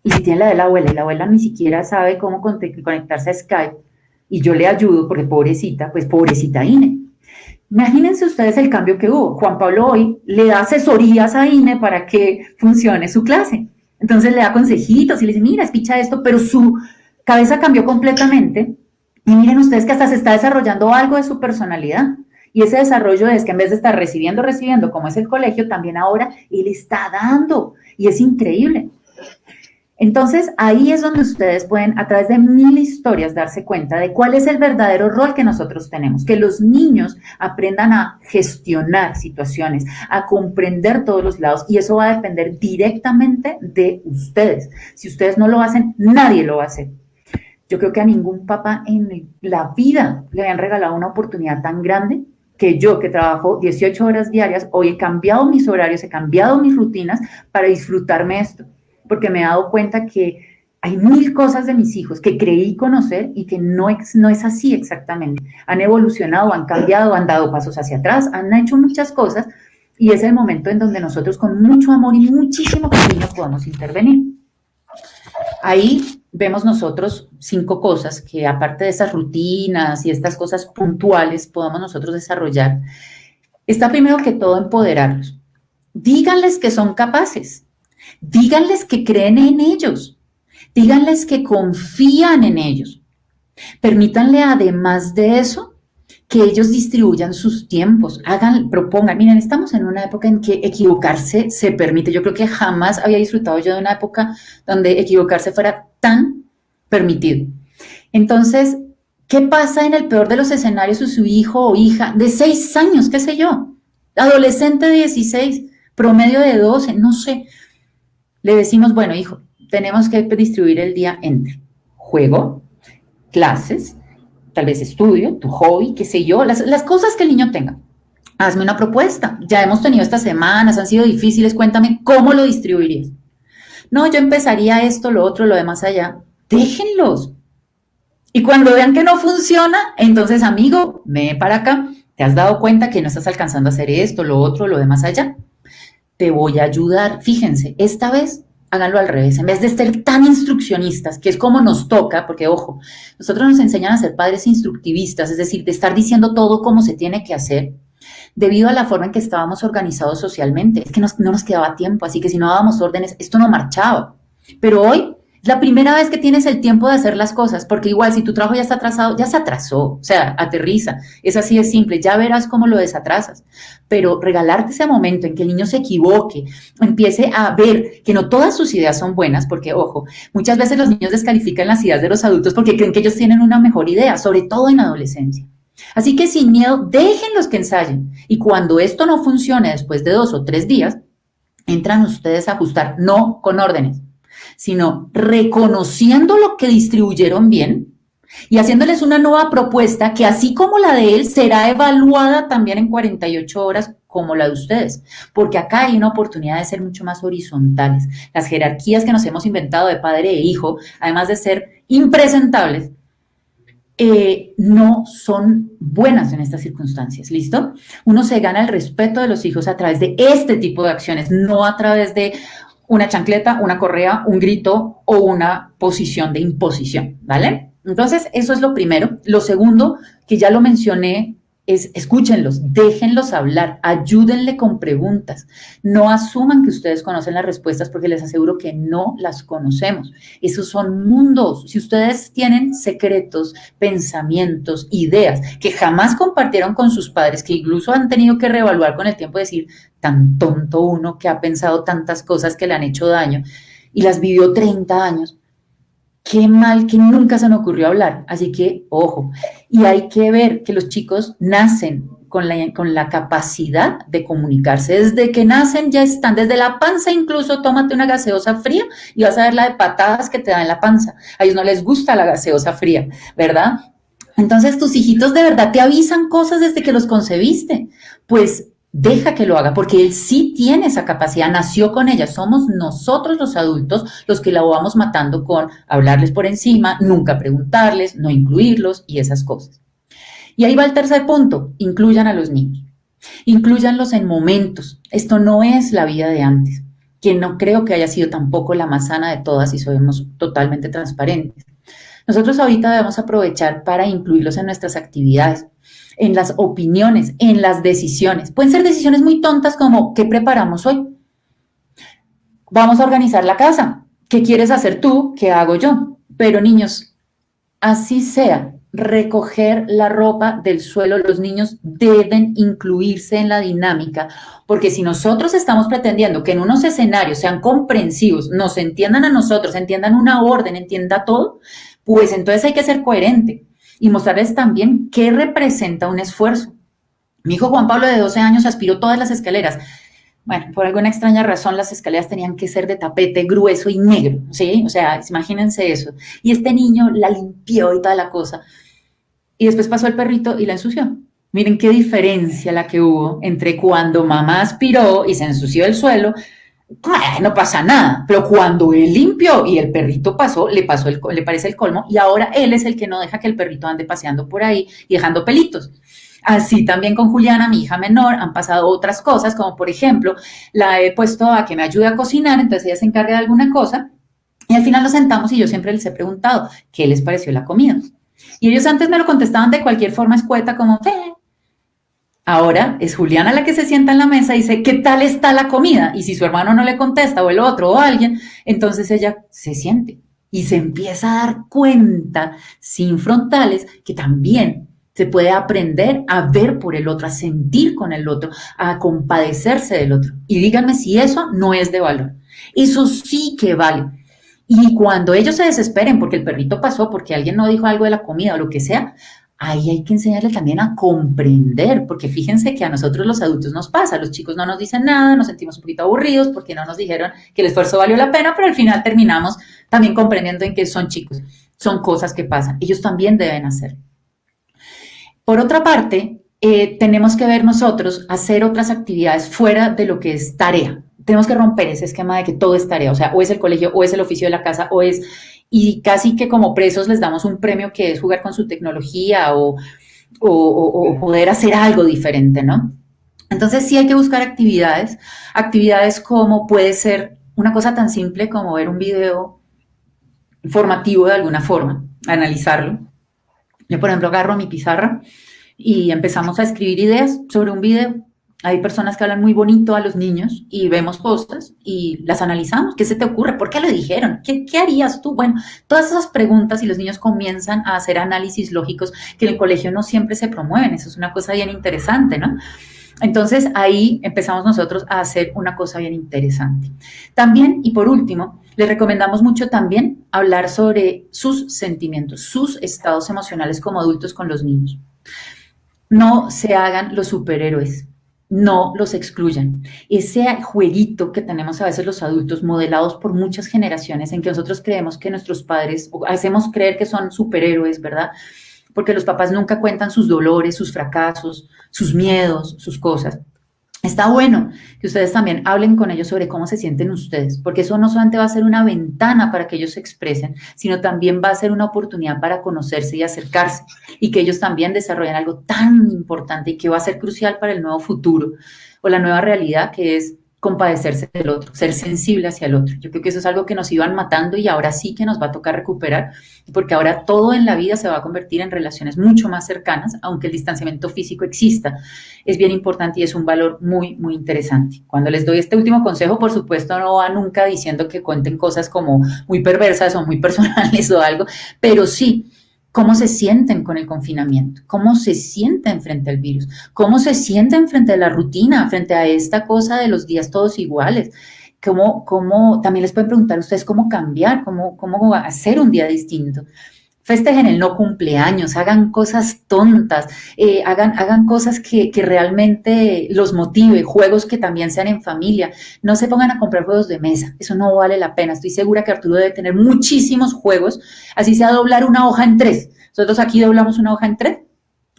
Y si tiene la edad de la abuela, y la abuela ni siquiera sabe cómo conectarse a Skype, y yo le ayudo, porque pobrecita, pues pobrecita Ine. Imagínense ustedes el cambio que hubo. Juan Pablo hoy le da asesorías a Ine para que funcione su clase. Entonces le da consejitos y le dice, mira, escucha esto, pero su cabeza cambió completamente. Y miren ustedes que hasta se está desarrollando algo de su personalidad. Y ese desarrollo es que en vez de estar recibiendo, como es el colegio, también ahora él está dando. Y es increíble. Entonces, ahí es donde ustedes pueden, a través de 1000 historias, darse cuenta de cuál es el verdadero rol que nosotros tenemos. Que los niños aprendan a gestionar situaciones, a comprender todos los lados. Y eso va a depender directamente de ustedes. Si ustedes no lo hacen, nadie lo va a hacer. Yo creo que a ningún papá en la vida le habían regalado una oportunidad tan grande que yo, que trabajo 18 horas diarias, hoy he cambiado mis horarios, he cambiado mis rutinas para disfrutarme esto, porque me he dado cuenta que hay 1000 cosas de mis hijos que creí conocer y que no es así exactamente. Han evolucionado, han cambiado, han dado pasos hacia atrás, han hecho muchas cosas y es el momento en donde nosotros con mucho amor y muchísimo cariño podemos intervenir. Ahí vemos nosotros 5 cosas que aparte de esas rutinas y estas cosas puntuales podamos nosotros desarrollar. Está primero que todo empoderarlos. Díganles que son capaces. Díganles que creen en ellos. Díganles que confían en ellos. Permítanle, además de eso, que ellos distribuyan sus tiempos, propongan. Miren, estamos en una época en que equivocarse se permite. Yo creo que jamás había disfrutado yo de una época donde equivocarse fuera tan permitido. Entonces, ¿qué pasa en el peor de los escenarios si su hijo o hija de 6 años, qué sé yo, adolescente de 16, promedio de 12, no sé, le decimos, bueno, hijo, tenemos que distribuir el día entre juego, clases, tal vez estudio, tu hobby, qué sé yo, las cosas que el niño tenga. Hazme una propuesta. Ya hemos tenido estas semanas, han sido difíciles, cuéntame cómo lo distribuirías. No, yo empezaría esto, lo otro, lo demás allá. Déjenlos. Y cuando vean que no funciona, entonces, amigo, ven para acá. ¿Te has dado cuenta que no estás alcanzando a hacer esto, lo otro, lo demás allá? Te voy a ayudar. Fíjense, esta vez háganlo al revés. En vez de ser tan instruccionistas, que es como nos toca, porque ojo, nosotros nos enseñan a ser padres instructivistas, es decir, de estar diciendo todo como se tiene que hacer, debido a la forma en que estábamos organizados socialmente. Es que no nos quedaba tiempo, así que si no dábamos órdenes, esto no marchaba. Pero hoy es la primera vez que tienes el tiempo de hacer las cosas, porque igual si tu trabajo ya está atrasado, ya se atrasó, o sea, aterriza. Es así de simple, ya verás cómo lo desatrasas. Pero regalarte ese momento en que el niño se equivoque, empiece a ver que no todas sus ideas son buenas, porque, ojo, muchas veces los niños descalifican las ideas de los adultos porque creen que ellos tienen una mejor idea, sobre todo en la adolescencia. Así que sin miedo, déjenlos que ensayen. Y cuando esto no funcione después de 2 o 3 días, entran ustedes a ajustar, no con órdenes, sino reconociendo lo que distribuyeron bien y haciéndoles una nueva propuesta que, así como la de él, será evaluada también en 48 horas como la de ustedes, porque acá hay una oportunidad de ser mucho más horizontales. Las jerarquías que nos hemos inventado de padre e hijo, además de ser impresentables, no son buenas en estas circunstancias, ¿listo? Uno se gana el respeto de los hijos a través de este tipo de acciones, no a través de una chancleta, una correa, un grito o una posición de imposición, ¿vale? Entonces, eso es lo primero. Lo segundo, que ya lo mencioné, es escúchenlos, déjenlos hablar, ayúdenle con preguntas. No asuman que ustedes conocen las respuestas, porque les aseguro que no las conocemos. Esos son mundos. Si ustedes tienen secretos, pensamientos, ideas que jamás compartieron con sus padres, que incluso han tenido que reevaluar con el tiempo y decir, tan tonto uno que ha pensado tantas cosas que le han hecho daño y las vivió 30 años, qué mal que nunca se me ocurrió hablar. Así que, ojo, y hay que ver que los chicos nacen con la capacidad de comunicarse. Desde que nacen ya están, desde la panza incluso, tómate una gaseosa fría y vas a ver la de patadas que te da en la panza. A ellos no les gusta la gaseosa fría, ¿verdad? Entonces tus hijitos de verdad te avisan cosas desde que los concebiste. Pues deja que lo haga, porque él sí tiene esa capacidad, nació con ella. Somos nosotros los adultos los que la vamos matando con hablarles por encima, nunca preguntarles, no incluirlos y esas cosas. Y ahí va el tercer punto, incluyan a los niños. Inclúyanlos en momentos. Esto no es la vida de antes, que no creo que haya sido tampoco la más sana de todas, y somos totalmente transparentes. Nosotros ahorita debemos aprovechar para incluirlos en nuestras actividades, en las opiniones, en las decisiones. Pueden ser decisiones muy tontas como, ¿qué preparamos hoy? Vamos a organizar la casa. ¿Qué quieres hacer tú? ¿Qué hago yo? Pero niños, así sea, recoger la ropa del suelo, los niños deben incluirse en la dinámica, porque si nosotros estamos pretendiendo que en unos escenarios sean comprensivos, nos entiendan a nosotros, entiendan una orden, entienda todo, pues entonces hay que ser coherente y mostrarles también qué representa un esfuerzo. Mi hijo Juan Pablo, de 12 años, aspiró todas las escaleras. Bueno, por alguna extraña razón las escaleras tenían que ser de tapete grueso y negro, ¿sí? O sea, imagínense eso. Y este niño la limpió y toda la cosa. Y después pasó el perrito y la ensució. Miren qué diferencia la que hubo entre cuando mamá aspiró y se ensució el suelo. No pasa nada, pero cuando él limpió y el perrito pasó, le parece el colmo, y ahora él es el que no deja que el perrito ande paseando por ahí y dejando pelitos. Así también con Juliana, mi hija menor, han pasado otras cosas, como por ejemplo, la he puesto a que me ayude a cocinar, entonces ella se encarga de alguna cosa, y al final nos sentamos y yo siempre les he preguntado, ¿qué les pareció la comida? Y ellos antes me lo contestaban de cualquier forma escueta, como, Ahora es Juliana la que se sienta en la mesa y dice, ¿qué tal está la comida? Y si su hermano no le contesta, o el otro, o alguien, entonces ella se siente. y se empieza a dar cuenta, sin frontales, que también se puede aprender a ver por el otro, a sentir con el otro, a compadecerse del otro. Y díganme si eso no es de valor. Eso sí que vale. Y cuando ellos se desesperen porque el perrito pasó, porque alguien no dijo algo de la comida o lo que sea, ahí hay que enseñarle también a comprender, porque fíjense que a nosotros los adultos nos pasa, los chicos no nos dicen nada, nos sentimos un poquito aburridos porque no nos dijeron que el esfuerzo valió la pena, pero al final terminamos también comprendiendo en que son chicos, son cosas que pasan, ellos también deben hacer. Por otra parte, tenemos que ver nosotros hacer otras actividades fuera de lo que es tarea. Tenemos que romper ese esquema de que todo es tarea, o sea, o es el colegio, o es el oficio de la casa, o es, y casi que como presos les damos un premio que es jugar con su tecnología o poder hacer algo diferente, ¿no? Entonces sí hay que buscar actividades como puede ser una cosa tan simple como ver un video formativo de alguna forma, analizarlo. Yo, por ejemplo, agarro mi pizarra y empezamos a escribir ideas sobre un video. Hay personas que hablan muy bonito a los niños y vemos cosas y las analizamos. ¿Qué se te ocurre? ¿Por qué lo dijeron? ¿Qué harías tú? Bueno, todas esas preguntas y los niños comienzan a hacer análisis lógicos que en el colegio no siempre se promueven. Eso es una cosa bien interesante, ¿no? Entonces ahí empezamos nosotros a hacer una cosa bien interesante. También, y por último, les recomendamos mucho también hablar sobre sus sentimientos, sus estados emocionales como adultos con los niños. No se hagan los superhéroes, no los excluyan. Ese jueguito que tenemos a veces los adultos, modelados por muchas generaciones, en que nosotros creemos que nuestros padres, o hacemos creer que son superhéroes, ¿verdad? Porque los papás nunca cuentan sus dolores, sus fracasos, sus miedos, sus cosas. Está bueno que ustedes también hablen con ellos sobre cómo se sienten ustedes, porque eso no solamente va a ser una ventana para que ellos se expresen, sino también va a ser una oportunidad para conocerse y acercarse, y que ellos también desarrollen algo tan importante y que va a ser crucial para el nuevo futuro o la nueva realidad, que es compadecerse del otro, ser sensible hacia el otro. Yo creo que eso es algo que nos iban matando y ahora sí que nos va a tocar recuperar, porque ahora todo en la vida se va a convertir en relaciones mucho más cercanas, aunque el distanciamiento físico exista. Es bien importante y es un valor muy, muy interesante. Cuando les doy este último consejo, por supuesto, no va nunca diciendo que cuenten cosas como muy perversas o muy personales o algo, pero sí cómo se sienten con el confinamiento, cómo se sienten frente al virus, cómo se sienten frente a la rutina, frente a esta cosa de los días todos iguales. También les pueden preguntar a ustedes cómo cambiar, cómo hacer un día distinto. Festejen el no cumpleaños, hagan cosas tontas, hagan cosas que realmente los motive, juegos que también sean en familia. No se pongan a comprar juegos de mesa, eso no vale la pena. Estoy segura que Arturo debe tener muchísimos juegos, así sea doblar una hoja en tres. Nosotros aquí doblamos una hoja en tres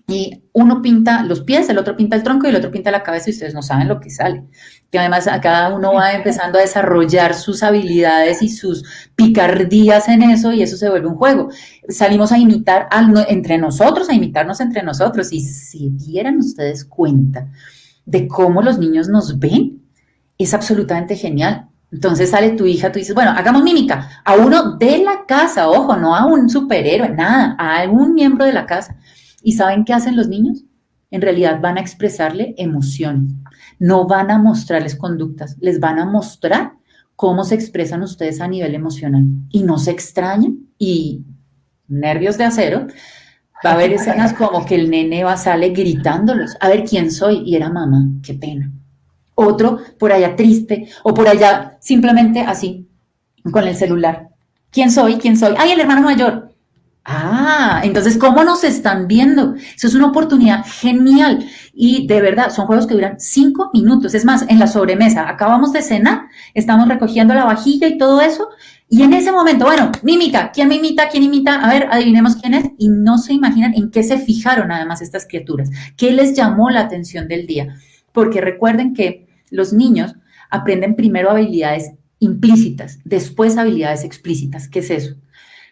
y uno pinta los pies, el otro pinta el tronco y el otro pinta la cabeza y ustedes no saben lo que sale. Que además a cada uno va empezando a desarrollar sus habilidades y sus picardías en eso y eso se vuelve un juego. Salimos a imitar entre nosotros, a imitarnos entre nosotros y si dieran ustedes cuenta de cómo los niños nos ven, es absolutamente genial. Entonces sale tu hija, tú dices, bueno, hagamos mímica a uno de la casa, ojo, no a un superhéroe, nada, a algún miembro de la casa. ¿Y saben qué hacen los niños? En realidad van a expresarle emociones, no van a mostrarles conductas, les van a mostrar cómo se expresan ustedes a nivel emocional. Y no se extrañen y nervios de acero, va a haber escenas como que el nene sale gritándolos, a ver quién soy, y era mamá, qué pena. Otro por allá triste, o por allá simplemente así, con el celular. ¿Quién soy? ¿Quién soy? ¡Ay, el hermano mayor! Ah, entonces, ¿cómo nos están viendo? Eso es una oportunidad genial y de verdad, son juegos que duran 5 minutos. Es más, en la sobremesa, acabamos de cenar, estamos recogiendo la vajilla y todo eso y en ese momento, bueno, mímica, ¿quién me imita? ¿Quién imita? A ver, adivinemos quién es y no se imaginan en qué se fijaron además estas criaturas, qué les llamó la atención del día, porque recuerden que los niños aprenden primero habilidades implícitas, después habilidades explícitas. ¿Qué es eso?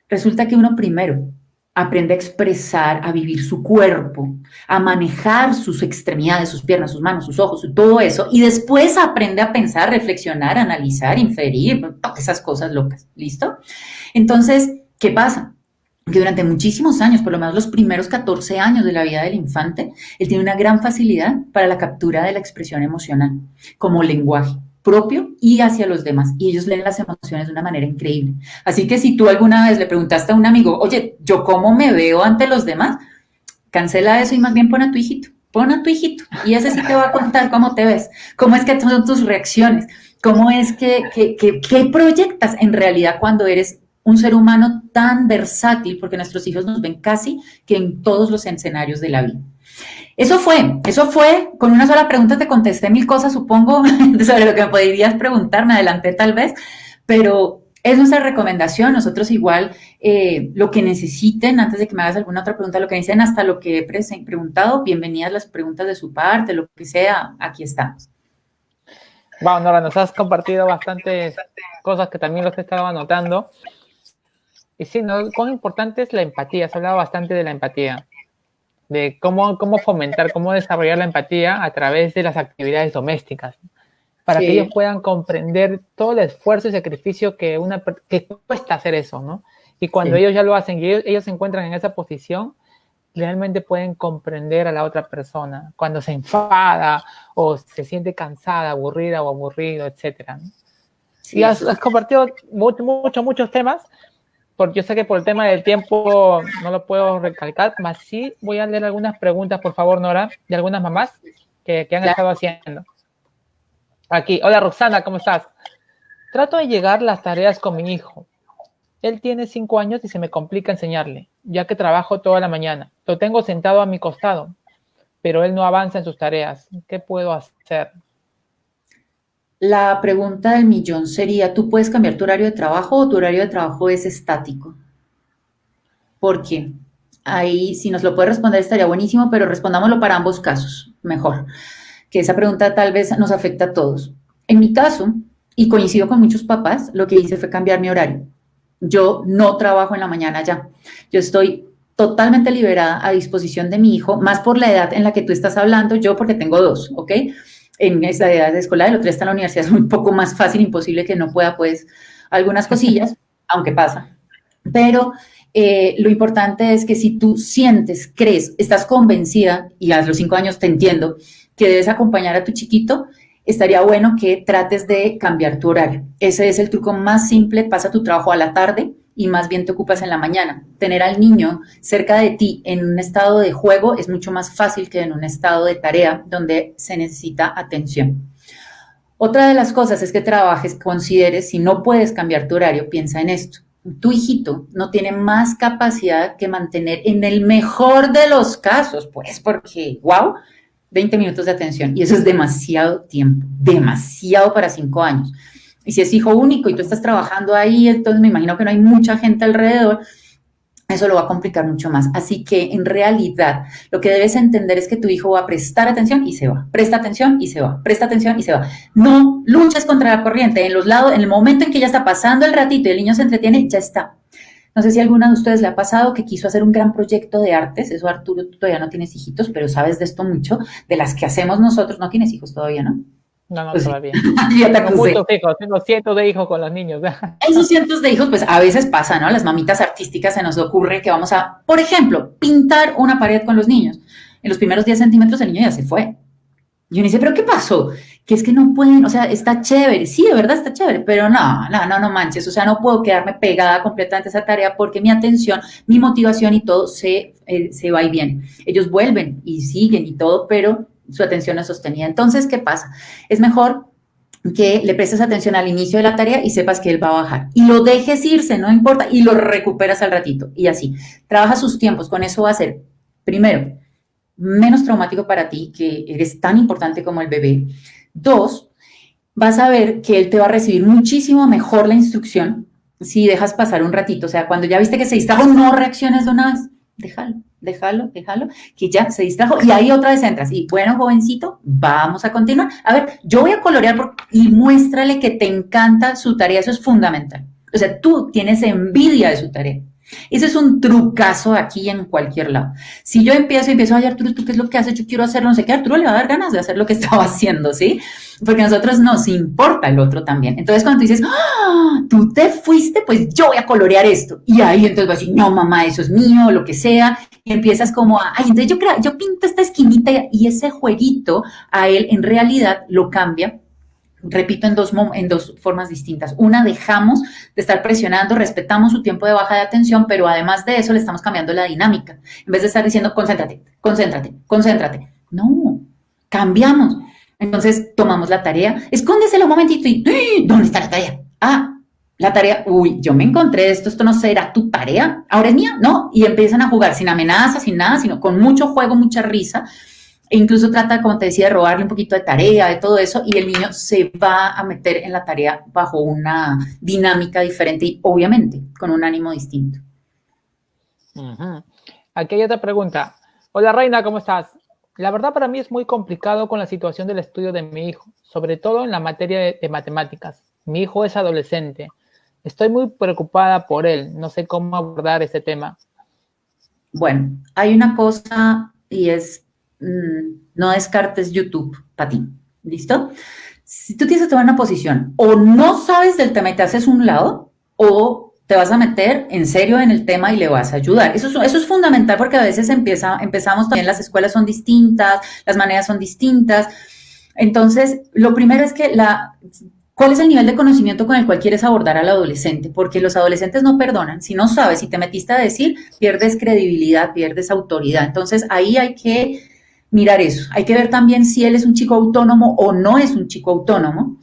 Resulta que uno primero aprende a expresar, a vivir su cuerpo, a manejar sus extremidades, sus piernas, sus manos, sus ojos, todo eso, y después aprende a pensar, reflexionar, analizar, inferir, todas esas cosas locas, ¿listo? Entonces, ¿qué pasa? Que durante muchísimos años, por lo menos los primeros 14 años de la vida del infante, él tiene una gran facilidad para la captura de la expresión emocional como lenguaje. propio y hacia los demás. Y ellos leen las emociones de una manera increíble. Así que si tú alguna vez le preguntaste a un amigo, oye, ¿yo cómo me veo ante los demás? Cancela eso y más bien pon a tu hijito. Pon a tu hijito y ese sí te va a contar cómo te ves, cómo es que son tus reacciones, cómo es que proyectas en realidad cuando eres un ser humano tan versátil, porque nuestros hijos nos ven casi que en todos los escenarios de la vida. Eso fue, con una sola pregunta te contesté 1000 cosas, supongo, sobre lo que me podrías preguntar, me adelanté tal vez, pero es nuestra recomendación. Nosotros igual, lo que necesiten, antes de que me hagas alguna otra pregunta, lo que dicen, hasta lo que he preguntado, bienvenidas las preguntas de su parte, lo que sea, aquí estamos. Wow, Nora, nos has compartido bastantes cosas que también los he estado anotando. Y sí, ¿no? Cuán importante es la empatía. Se ha hablado bastante de la empatía, de cómo fomentar, cómo desarrollar la empatía a través de las actividades domésticas, para que ellos puedan comprender todo el esfuerzo y sacrificio que cuesta hacer eso, ¿no? Y cuando ellos ya lo hacen y ellos se encuentran en esa posición, realmente pueden comprender a la otra persona cuando se enfada o se siente cansada, aburrida o aburrido, etcétera, ¿no? Sí, y has compartido muchos temas. Porque yo sé que por el tema del tiempo no lo puedo recalcar, mas sí voy a leer algunas preguntas, por favor, Nora, de algunas mamás que han estado haciendo. Aquí, hola Roxana, ¿cómo estás? Trato de llegar las tareas con mi hijo. Él tiene 5 años y se me complica enseñarle, ya que trabajo toda la mañana. Lo tengo sentado a mi costado, pero él no avanza en sus tareas. ¿Qué puedo hacer? La pregunta del millón sería, ¿tú puedes cambiar tu horario de trabajo o tu horario de trabajo es estático? ¿Por qué? Ahí, si nos lo puede responder, estaría buenísimo, pero respondámoslo para ambos casos, mejor. Que esa pregunta tal vez nos afecta a todos. En mi caso, y coincido con muchos papás, lo que hice fue cambiar mi horario. Yo no trabajo en la mañana ya. Yo estoy totalmente liberada a disposición de mi hijo, más por la edad en la que tú estás hablando, yo porque tengo 2, ¿ok? En esa edad escolar, el otro está en la universidad, es un poco más fácil, imposible que no pueda, pues, algunas cosillas, aunque pasa. Pero lo importante es que si tú sientes, crees, estás convencida, y a los 5 años te entiendo, que debes acompañar a tu chiquito, estaría bueno que trates de cambiar tu horario. Ese es el truco más simple, pasa tu trabajo a la tarde y más bien te ocupas en la mañana. Tener al niño cerca de ti en un estado de juego es mucho más fácil que en un estado de tarea donde se necesita atención. Otra de las cosas es que trabajes, consideres, si no puedes cambiar tu horario, piensa en esto. Tu hijito no tiene más capacidad que mantener, en el mejor de los casos, pues, porque, wow, 20 minutos de atención. Y eso es demasiado tiempo, demasiado para 5 años. Y si es hijo único y tú estás trabajando ahí, entonces me imagino que no hay mucha gente alrededor, eso lo va a complicar mucho más. Así que en realidad lo que debes entender es que tu hijo va a prestar atención y se va, presta atención y se va, presta atención y se va. No luches contra la corriente. En los lados, en el momento en que ya está pasando el ratito y el niño se entretiene, ya está. No sé si a alguna de ustedes le ha pasado que quiso hacer un gran proyecto de artes. Eso, Arturo, tú todavía no tienes hijitos, pero sabes de esto mucho, de las que hacemos nosotros. No tienes hijos todavía, ¿no? No, pues todavía. Tengo muchos hijos, tengo cientos de hijos con los niños. Esos cientos de hijos, pues a veces pasa, ¿no? Las mamitas artísticas se nos ocurre que vamos a, por ejemplo, pintar una pared con los niños. En los primeros 10 centímetros el niño ya se fue. Y uno dice, ¿pero qué pasó? Que es que no pueden, o sea, está chévere, sí, de verdad está chévere, pero no manches, o sea, no puedo quedarme pegada completamente a esa tarea porque mi atención, mi motivación y todo se va y viene. Ellos vuelven y siguen y todo, pero su atención no es sostenida. Entonces, ¿qué pasa? Es mejor que le prestes atención al inicio de la tarea y sepas que él va a bajar. Y lo dejes irse, no importa, y lo recuperas al ratito. Y así, trabaja sus tiempos, con eso va a ser, primero, menos traumático para ti, que eres tan importante como el bebé. 2, vas a ver que él te va a recibir muchísimo mejor la instrucción si dejas pasar un ratito. O sea, cuando ya viste que se distrajo, no reacciones de una vez. Déjalo, que ya se distrajo y ahí otra vez entras. Y bueno, jovencito, vamos a continuar. A ver, yo voy a colorear y muéstrale que te encanta su tarea, eso es fundamental. O sea, tú tienes envidia de su tarea. Ese es un trucazo aquí en cualquier lado. Si yo empiezo, ay, Arturo, ¿tú qué es lo que haces? Yo quiero hacer no sé qué. Arturo le va a dar ganas de hacer lo que estaba haciendo, ¿sí? Porque a nosotros nos importa el otro también. Entonces, cuando tú dices, ¡ah! Tú te fuiste, pues yo voy a colorear esto. Y ahí entonces vas a decir, no, mamá, eso es mío, o lo que sea. Y empiezas como, ay, entonces yo pinto esta esquinita y ese jueguito a él en realidad lo cambia repito, en dos formas distintas. Una, dejamos de estar presionando, respetamos su tiempo de baja de atención, pero además de eso le estamos cambiando la dinámica. En vez de estar diciendo, concéntrate, concéntrate, concéntrate. No, cambiamos. Entonces, tomamos la tarea, escóndesela un momentito y ¿dónde está la tarea? Ah, la tarea, uy, yo me encontré esto no será tu tarea, ahora es mía, no, y empiezan a jugar sin amenazas, sin nada, sino con mucho juego, mucha risa, e incluso trata, como te decía, de robarle un poquito de tarea, de todo eso, y el niño se va a meter en la tarea bajo una dinámica diferente y obviamente con un ánimo distinto. Aquí hay otra pregunta. Hola Reina, ¿cómo estás? La verdad para mí es muy complicado con la situación del estudio de mi hijo, sobre todo en la materia de matemáticas. Mi hijo es adolescente. Estoy muy preocupada por él. No sé cómo abordar este tema. Bueno, hay una cosa y es, no descartes YouTube para ti. ¿Listo? Si tú tienes que tomar una posición, o no sabes del tema y te haces un lado, o te vas a meter en serio en el tema y le vas a ayudar. Eso es fundamental porque a veces empezamos también, las escuelas son distintas, las maneras son distintas. Entonces, lo primero es que ¿cuál es el nivel de conocimiento con el cual quieres abordar al adolescente? Porque los adolescentes no perdonan. Si no sabes, si te metiste a decir, pierdes credibilidad, pierdes autoridad. Entonces, ahí hay que mirar eso. Hay que ver también si él es un chico autónomo o no es un chico autónomo.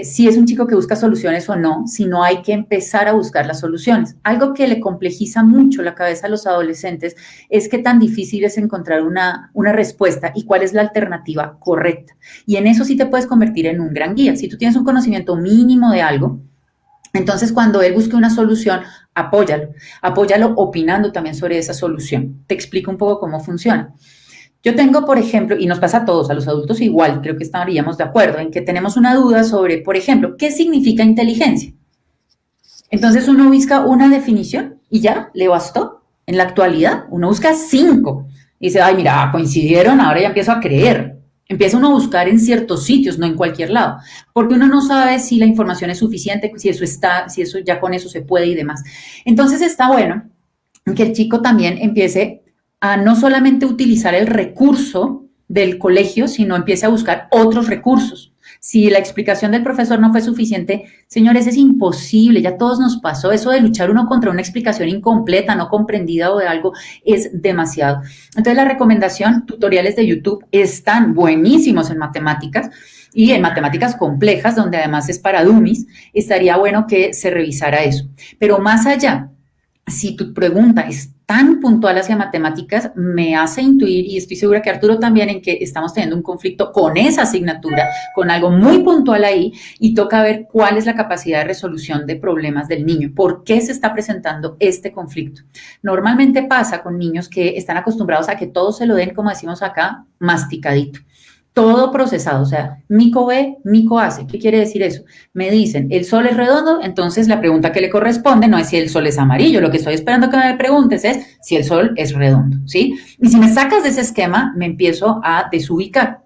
Si es un chico que busca soluciones o no, si no hay que empezar a buscar las soluciones. Algo que le complejiza mucho la cabeza a los adolescentes es qué tan difícil es encontrar una respuesta y cuál es la alternativa correcta. Y en eso sí te puedes convertir en un gran guía. Si tú tienes un conocimiento mínimo de algo, entonces cuando él busque una solución, apóyalo opinando también sobre esa solución. Te explico un poco cómo funciona. Yo tengo, por ejemplo, y nos pasa a todos, a los adultos igual, creo que estaríamos de acuerdo en que tenemos una duda sobre, por ejemplo, ¿qué significa inteligencia? Entonces uno busca una definición y ya, le bastó. En la actualidad uno busca 5 y dice, ay, mira, coincidieron, ahora ya empiezo a creer. Empieza uno a buscar en ciertos sitios, no en cualquier lado, porque uno no sabe si la información es suficiente, si eso ya con eso se puede y demás. Entonces está bueno que el chico también empiece a no solamente utilizar el recurso del colegio, sino empiece a buscar otros recursos. Si la explicación del profesor no fue suficiente, señores, es imposible, ya todos nos pasó, eso de luchar uno contra una explicación incompleta, no comprendida o de algo, es demasiado. Entonces la recomendación, tutoriales de YouTube están buenísimos en matemáticas, y en matemáticas complejas, donde además es para dummies, estaría bueno que se revisara eso. Pero más allá, si tu pregunta es tan puntual hacia matemáticas, me hace intuir, y estoy segura que Arturo también, en que estamos teniendo un conflicto con esa asignatura, con algo muy puntual ahí, y toca ver cuál es la capacidad de resolución de problemas del niño, por qué se está presentando este conflicto. Normalmente pasa con niños que están acostumbrados a que todo se lo den, como decimos acá, masticadito. Todo procesado, o sea, Mico ve, Mico hace. ¿Qué quiere decir eso? Me dicen, el sol es redondo, entonces la pregunta que le corresponde no es si el sol es amarillo, lo que estoy esperando que me preguntes es si el sol es redondo, ¿sí? Y si me sacas de ese esquema, me empiezo a desubicar.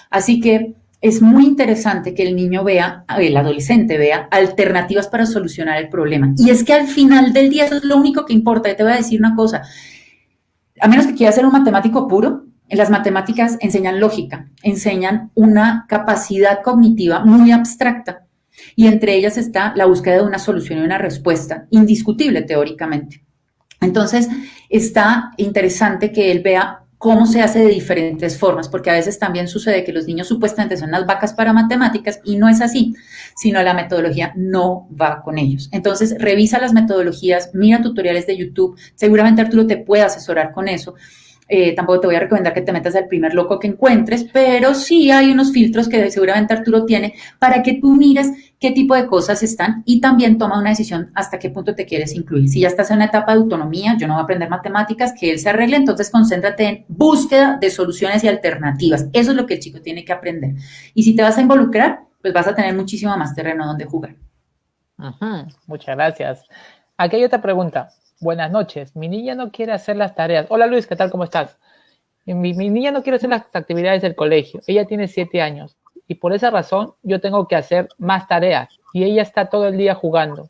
Así que es muy interesante que el niño vea, el adolescente vea alternativas para solucionar el problema. Y es que al final del día eso es lo único que importa. Yo te voy a decir una cosa, a menos que quieras ser un matemático puro, en las matemáticas enseñan lógica, enseñan una capacidad cognitiva muy abstracta y entre ellas está la búsqueda de una solución y una respuesta, indiscutible teóricamente. Entonces, está interesante que él vea cómo se hace de diferentes formas, porque a veces también sucede que los niños supuestamente son las vacas para matemáticas y no es así, sino la metodología no va con ellos. Entonces, revisa las metodologías, mira tutoriales de YouTube, seguramente Arturo te puede asesorar con eso. Tampoco te voy a recomendar que te metas al primer loco que encuentres, pero sí hay unos filtros que seguramente Arturo tiene para que tú mires qué tipo de cosas están y también toma una decisión hasta qué punto te quieres incluir. Si ya estás en una etapa de autonomía, yo no voy a aprender matemáticas, que él se arregle, entonces concéntrate en búsqueda de soluciones y alternativas. Eso es lo que el chico tiene que aprender. Y si te vas a involucrar, pues vas a tener muchísimo más terreno donde jugar. Muchas gracias. Aquí hay otra pregunta. Buenas noches. Mi niña no quiere hacer las tareas. Hola Luis, ¿qué tal? ¿Cómo estás? Mi niña no quiere hacer las actividades del colegio. Ella tiene 7 años y por esa razón yo tengo que hacer más tareas y ella está todo el día jugando.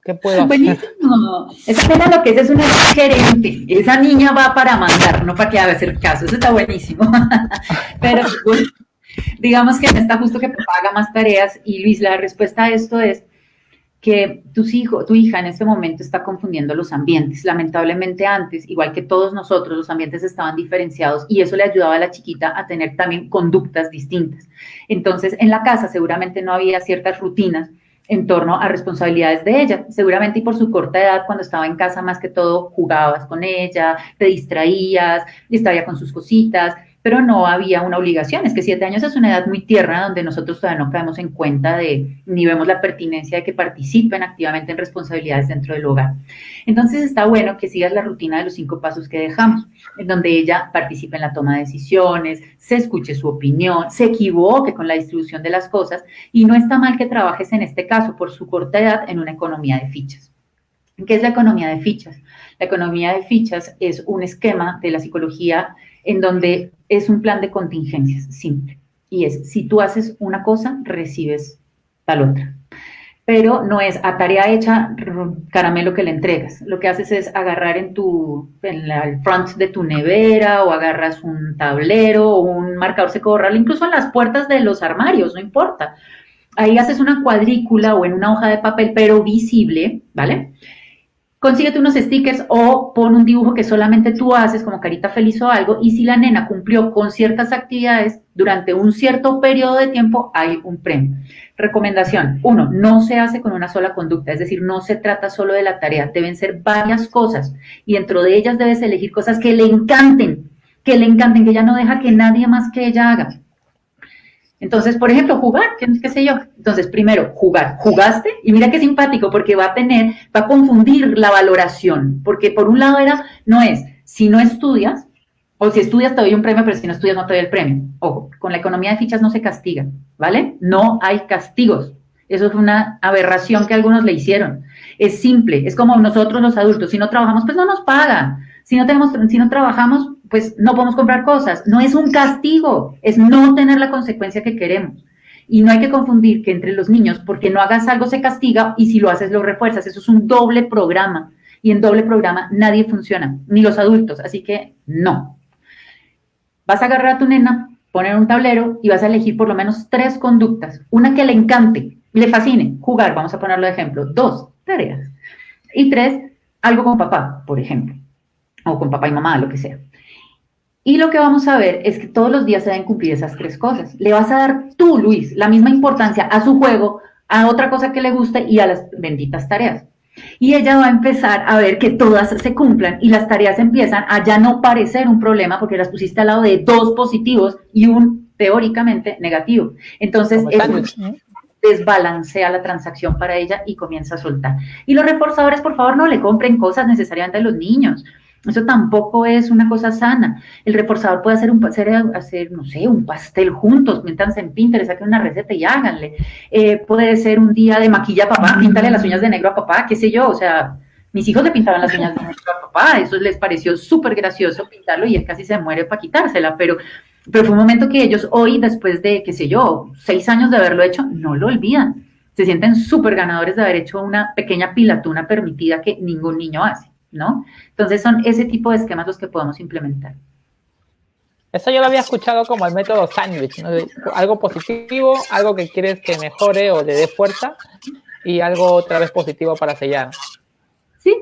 ¿Qué puedo hacer? Buenísimo. Eso es lo que es una gerente. Esa niña va para mandar, no para que haga hacer caso. Eso está buenísimo. Pero Digamos que no está justo que papá haga más tareas y Luis, la respuesta a esto es que tu hija en este momento está confundiendo los ambientes. Lamentablemente antes, igual que todos nosotros, los ambientes estaban diferenciados y eso le ayudaba a la chiquita a tener también conductas distintas. Entonces, en la casa seguramente no había ciertas rutinas en torno a responsabilidades de ella. Seguramente y por su corta edad, cuando estaba en casa, más que todo jugabas con ella, te distraías, estaba con sus cositas, pero no había una obligación. Es que 7 años es una edad muy tierna donde nosotros todavía no caemos en cuenta ni vemos la pertinencia de que participen activamente en responsabilidades dentro del hogar. Entonces está bueno que sigas la rutina de los 5 pasos que dejamos, en donde ella participe en la toma de decisiones, se escuche su opinión, se equivoque con la distribución de las cosas y no está mal que trabajes en este caso por su corta edad en una economía de fichas. ¿Qué es la economía de fichas? La economía de fichas es un esquema de la psicología en donde es un plan de contingencias simple. Y es, si tú haces una cosa, recibes tal otra. Pero no es a tarea hecha, caramelo que le entregas. Lo que haces es agarrar en el front de tu nevera o agarras un tablero o un marcador seco borrable, incluso en las puertas de los armarios, no importa. Ahí haces una cuadrícula o en una hoja de papel, pero visible, ¿vale? Consíguete unos stickers o pon un dibujo que solamente tú haces como carita feliz o algo y si la nena cumplió con ciertas actividades durante un cierto periodo de tiempo hay un premio. Recomendación, 1, no se hace con una sola conducta, es decir, no se trata solo de la tarea, deben ser varias cosas y dentro de ellas debes elegir cosas que le encanten, que ella no deja que nadie más que ella haga. Entonces, por ejemplo, jugar, qué sé yo. Entonces, primero, jugar. ¿Jugaste? Y mira qué simpático, porque va a confundir la valoración. Porque por un lado no es, si no estudias, o si estudias te doy un premio, pero si no estudias no te doy el premio. Ojo, con la economía de fichas no se castiga, ¿vale? No hay castigos. Eso es una aberración que algunos le hicieron. Es simple, es como nosotros los adultos, si no trabajamos, pues no nos pagan. Si no trabajamos, pues no podemos comprar cosas. No es un castigo, es no tener la consecuencia que queremos. Y no hay que confundir que entre los niños, porque no hagas algo se castiga y si lo haces lo refuerzas. Eso es un doble programa. Y en doble programa nadie funciona, ni los adultos. Así que no. Vas a agarrar a tu nena, poner un tablero y vas a elegir por lo menos 3 conductas. Una que le encante, le fascine, jugar, vamos a ponerlo de ejemplo. 2, tareas. Y 3, algo con papá, por ejemplo. O con papá y mamá, lo que sea. Y lo que vamos a ver es que todos los días se deben cumplir esas 3 cosas. Le vas a dar tú, Luis, la misma importancia a su juego, a otra cosa que le guste y a las benditas tareas. Y ella va a empezar a ver que todas se cumplan y las tareas empiezan a ya no parecer un problema porque las pusiste al lado de 2 positivos y un teóricamente negativo. Entonces, desbalancea la transacción para ella y comienza a soltar. Y los reforzadores, por favor, no le compren cosas necesariamente a los niños. Eso tampoco es una cosa sana. El reforzador puede hacer no sé, un pastel juntos, métanse en Pinterest, saquen una receta y háganle. Puede ser un día de maquilla a papá, píntale las uñas de negro a papá, qué sé yo, o sea, mis hijos le pintaban las uñas de negro a papá, eso les pareció súper gracioso pintarlo y él casi se muere para quitársela, pero fue un momento que ellos hoy, después de, qué sé yo, 6 años de haberlo hecho, no lo olvidan. Se sienten súper ganadores de haber hecho una pequeña pilatuna permitida que ningún niño hace, ¿no? Entonces son ese tipo de esquemas los que podemos implementar. Eso yo lo había escuchado como el método sándwich, ¿no? Algo positivo, algo que quieres que mejore o le dé fuerza y algo otra vez positivo para sellar. Sí,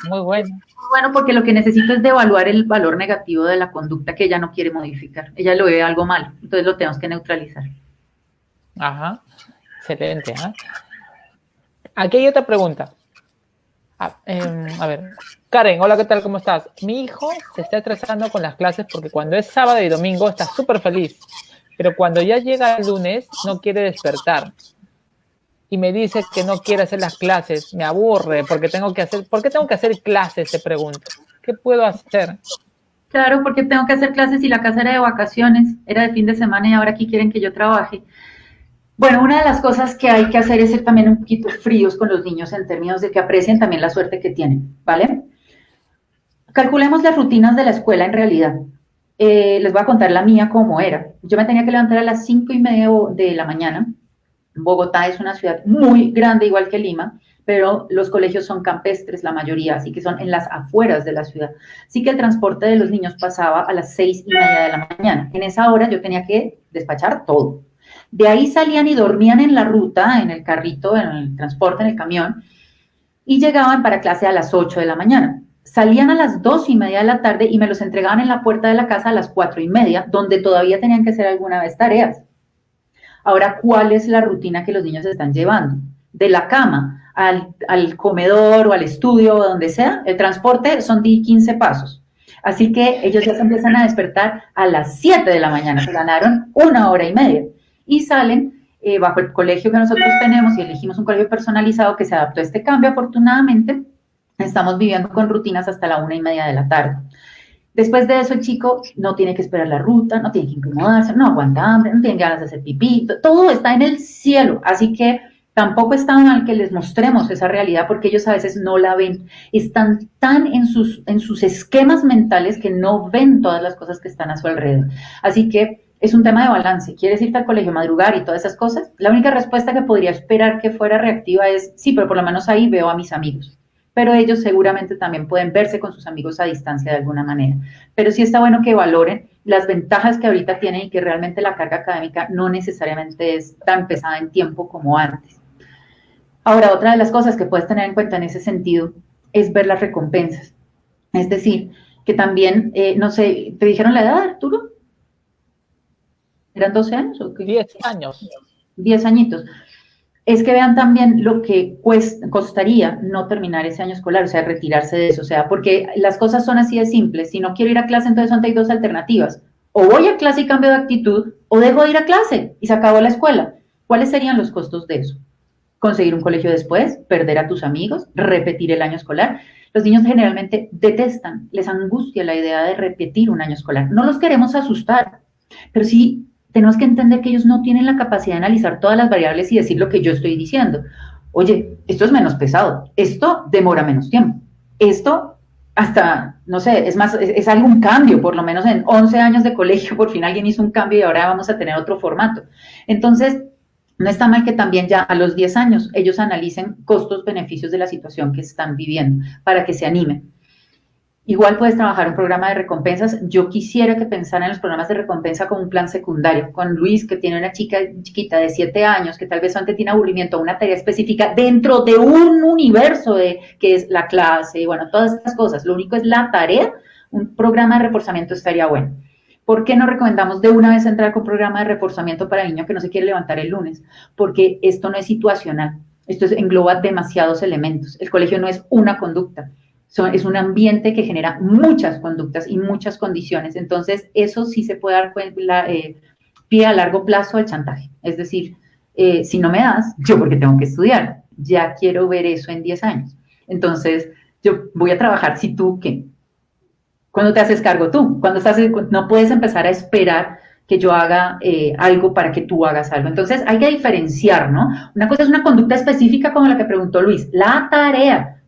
muy bueno. Bueno, porque lo que necesito es devaluar el valor negativo de la conducta que ella no quiere modificar. Ella lo ve algo malo, entonces lo tenemos que neutralizar. Ajá, excelente. ¿Eh? Aquí hay otra pregunta. A ver, Karen, hola, ¿qué tal? ¿Cómo estás? Mi hijo se está estresando con las clases porque cuando es sábado y domingo está súper feliz, pero cuando ya llega el lunes no quiere despertar y me dice que no quiere hacer las clases, me aburre ¿por qué tengo que hacer clases? Se pregunta. ¿Qué puedo hacer? Claro, porque tengo que hacer clases y la casa era de vacaciones, era de fin de semana y ahora aquí quieren que yo trabaje. Bueno, una de las cosas que hay que hacer es ser también un poquito fríos con los niños en términos de que aprecien también la suerte que tienen, ¿vale? Calculemos las rutinas de la escuela en realidad. Les voy a contar la mía cómo era. Yo me tenía que levantar a las 5:30 de la mañana. Bogotá es una ciudad muy grande, igual que Lima, pero los colegios son campestres, la mayoría, así que son en las afueras de la ciudad. Así que el transporte de los niños pasaba a las 6:30 de la mañana. En esa hora yo tenía que despachar todo. De ahí salían y dormían en la ruta, en el carrito, en el transporte, en el camión, y llegaban para clase a las 8 de la mañana. Salían a las 2:30 de la tarde y me los entregaban en la puerta de la casa a las 4:30, donde todavía tenían que hacer alguna vez tareas. Ahora, ¿cuál es la rutina que los niños están llevando? De la cama al comedor o al estudio o donde sea, el transporte son 15 pasos. Así que ellos ya se empiezan a despertar a las 7 de la mañana, se ganaron 1 hora y media y salen bajo el colegio que nosotros tenemos y elegimos un colegio personalizado que se adaptó a este cambio. Afortunadamente, estamos viviendo con rutinas hasta la 1:30 de la tarde. Después de eso, el chico no tiene que esperar la ruta, no tiene que incomodarse, no aguanta hambre, no tiene ganas de hacer pipí, todo está en el cielo. Así que tampoco está mal que les mostremos esa realidad porque ellos a veces no la ven. Están tan en sus esquemas mentales que no ven todas las cosas que están a su alrededor. Así que es un tema de balance. ¿Quieres irte al colegio, madrugar y todas esas cosas? La única respuesta que podría esperar que fuera reactiva es, sí, pero por lo menos ahí veo a mis amigos. Pero ellos seguramente también pueden verse con sus amigos a distancia de alguna manera. Pero sí está bueno que valoren las ventajas que ahorita tienen y que realmente la carga académica no necesariamente es tan pesada en tiempo como antes. Ahora, otra de las cosas que puedes tener en cuenta en ese sentido es ver las recompensas. Es decir, que también, no sé, ¿te dijeron la edad, Arturo? ¿Eran 12 años o qué? 10 años. 10 añitos. Es que vean también lo que costaría no terminar ese año escolar, o sea, retirarse de eso, o sea, porque las cosas son así de simples. Si no quiero ir a clase, entonces hay dos alternativas. O voy a clase y cambio de actitud, o dejo de ir a clase y se acabó la escuela. ¿Cuáles serían los costos de eso? Conseguir un colegio después, perder a tus amigos, repetir el año escolar. Los niños generalmente detestan, les angustia la idea de repetir un año escolar. No los queremos asustar, pero sí tenemos que entender que ellos no tienen la capacidad de analizar todas las variables y decir lo que yo estoy diciendo. Oye, esto es menos pesado, esto demora menos tiempo, esto hasta, no sé, es más, es algún cambio, por lo menos en 11 años de colegio, por fin alguien hizo un cambio y ahora vamos a tener otro formato. Entonces, no está mal que también ya a los 10 años ellos analicen costos, beneficios de la situación que están viviendo para que se animen. Igual puedes trabajar un programa de recompensas. Yo quisiera que pensaran en los programas de recompensa como un plan secundario. Con Luis, que tiene una chica chiquita de 7 años, que tal vez antes tiene aburrimiento, una tarea específica dentro de un universo que es la clase, y bueno, todas estas cosas. Lo único es la tarea, un programa de reforzamiento estaría bueno. ¿Por qué no recomendamos de una vez entrar con un programa de reforzamiento para el niño que no se quiere levantar el lunes? Porque esto no es situacional. Esto engloba demasiados elementos. El colegio no es una conducta. Es un ambiente que genera muchas conductas y muchas condiciones. Entonces, eso sí se puede dar pie a largo plazo al chantaje. Es decir, si no me das, yo porque tengo que estudiar, ya quiero ver eso en 10 años. Entonces, yo voy a trabajar si tú, ¿qué? ¿Cuándo te haces cargo tú? No puedes empezar a esperar que yo haga algo para que tú hagas algo. Entonces, hay que diferenciar, ¿no? Una cosa es una conducta específica como la que preguntó Luis. La tarea,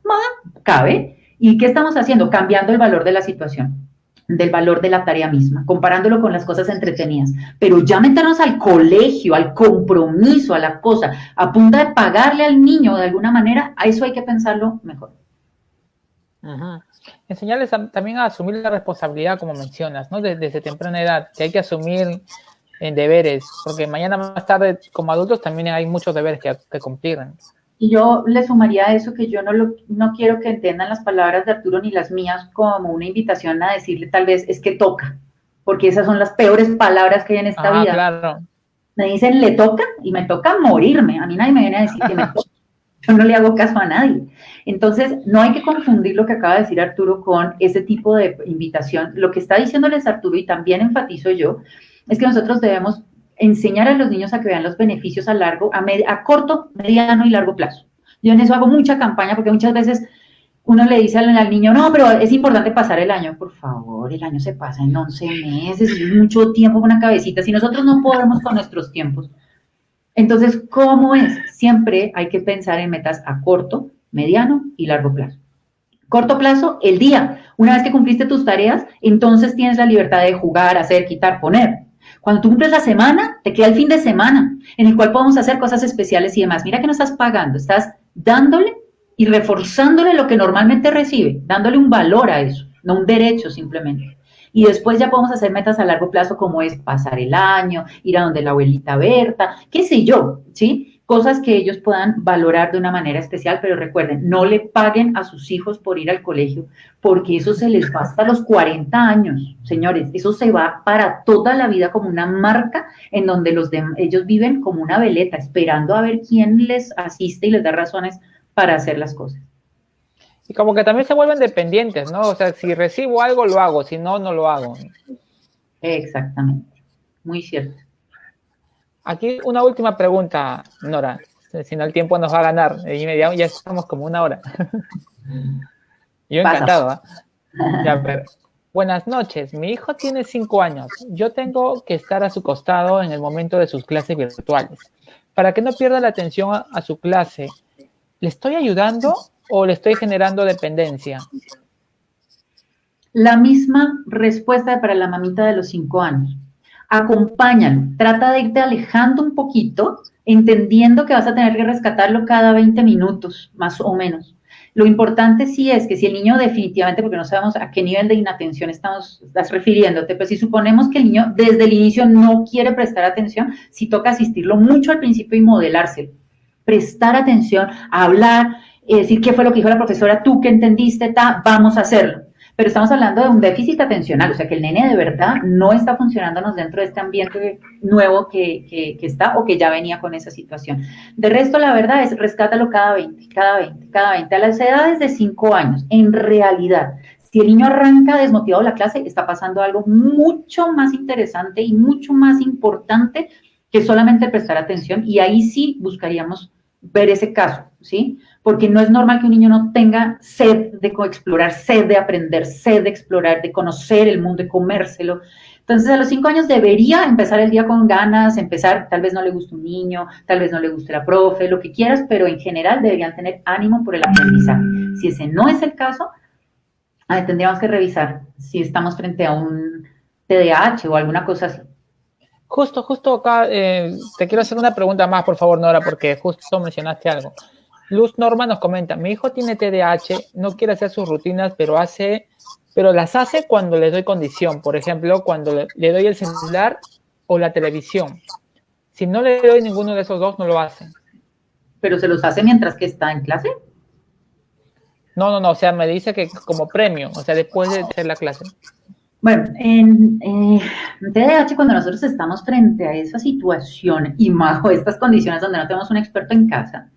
cabe. ¿Y qué estamos haciendo? Cambiando el valor de la situación, del valor de la tarea misma, comparándolo con las cosas entretenidas. Pero ya meternos al colegio, al compromiso, a la cosa, a punta de pagarle al niño de alguna manera, a eso hay que pensarlo mejor. Uh-huh. Enseñarles también a asumir la responsabilidad, como mencionas, ¿no? Desde temprana edad, que hay que asumir en deberes, porque mañana más tarde, como adultos, también hay muchos deberes que cumplir. Y yo le sumaría a eso que yo no quiero que entiendan las palabras de Arturo ni las mías como una invitación a decirle tal vez es que toca, porque esas son las peores palabras que hay en esta vida. Claro. Me dicen le toca y me toca morirme. A mí nadie me viene a decir que me toca. Yo no le hago caso a nadie. Entonces, no hay que confundir lo que acaba de decir Arturo con ese tipo de invitación. Lo que está diciéndoles Arturo, y también enfatizo yo, es que nosotros debemos enseñar a los niños a que vean los beneficios a corto, mediano y largo plazo. Yo en eso hago mucha campaña porque muchas veces uno le dice al niño, no, pero es importante pasar el año. Por favor, el año se pasa en 11 meses, es mucho tiempo con una cabecita. Si nosotros no podemos con nuestros tiempos. Entonces, ¿cómo es? Siempre hay que pensar en metas a corto, mediano y largo plazo. Corto plazo, el día. Una vez que cumpliste tus tareas, entonces tienes la libertad de jugar, hacer, quitar, poner. Cuando tú cumples la semana, te queda el fin de semana, en el cual podemos hacer cosas especiales y demás. Mira que no estás pagando, estás dándole y reforzándole lo que normalmente recibe, dándole un valor a eso, no un derecho simplemente. Y después ya podemos hacer metas a largo plazo como es pasar el año, ir a donde la abuelita Berta, qué sé yo, ¿sí? Cosas que ellos puedan valorar de una manera especial, pero recuerden, no le paguen a sus hijos por ir al colegio, porque eso se les va hasta los 40 años, señores, eso se va para toda la vida como una marca en donde ellos viven como una veleta, esperando a ver quién les asiste y les da razones para hacer las cosas. Y como que también se vuelven dependientes, ¿no? O sea, si recibo algo, lo hago, si no, no lo hago. Exactamente, muy cierto. Aquí una última pregunta, Nora, si no el tiempo nos va a ganar, y ya estamos como una hora. Yo encantado, ¿eh? Ya, pero, buenas noches, mi hijo tiene 5 años, yo tengo que estar a su costado en el momento de sus clases virtuales. Para que no pierda la atención a su clase, ¿le estoy ayudando o le estoy generando dependencia? La misma respuesta para la mamita de los 5 años. Acompáñalo, trata de irte alejando un poquito, entendiendo que vas a tener que rescatarlo cada 20 minutos, más o menos. Lo importante sí es que si el niño definitivamente, porque no sabemos a qué nivel de inatención estás refiriéndote, pero si suponemos que el niño desde el inicio no quiere prestar atención, sí toca asistirlo mucho al principio y modelárselo. Prestar atención, hablar, decir qué fue lo que dijo la profesora, tú qué entendiste, vamos a hacerlo. Pero estamos hablando de un déficit atencional, o sea que el nene de verdad no está funcionándonos dentro de este ambiente nuevo que está o que ya venía con esa situación. De resto, la verdad es rescátalo cada 20, cada 20, cada 20. A las edades de 5 años, en realidad, si el niño arranca desmotivado la clase, está pasando algo mucho más interesante y mucho más importante que solamente prestar atención, y ahí sí buscaríamos ver ese caso, ¿sí? Porque no es normal que un niño no tenga sed de explorar, sed de aprender, sed de explorar, de conocer el mundo, de comérselo. Entonces, a los 5 años debería empezar el día con ganas, tal vez no le guste un niño, tal vez no le guste la profe, lo que quieras, pero en general deberían tener ánimo por el aprendizaje. Si ese no es el caso, tendríamos que revisar si estamos frente a un TDAH o alguna cosa así. Justo acá te quiero hacer una pregunta más, por favor, Nora, porque justo mencionaste algo. Luz Norma nos comenta, mi hijo tiene TDAH, no quiere hacer sus rutinas, pero las hace cuando le doy condición. Por ejemplo, cuando le doy el celular o la televisión. Si no le doy ninguno de esos dos, no lo hace. ¿Pero se los hace mientras que está en clase? No, o sea, me dice que como premio, o sea, después de hacer la clase. Bueno, en TDAH, cuando nosotros estamos frente a esa situación y bajo estas condiciones donde no tenemos un experto en casa,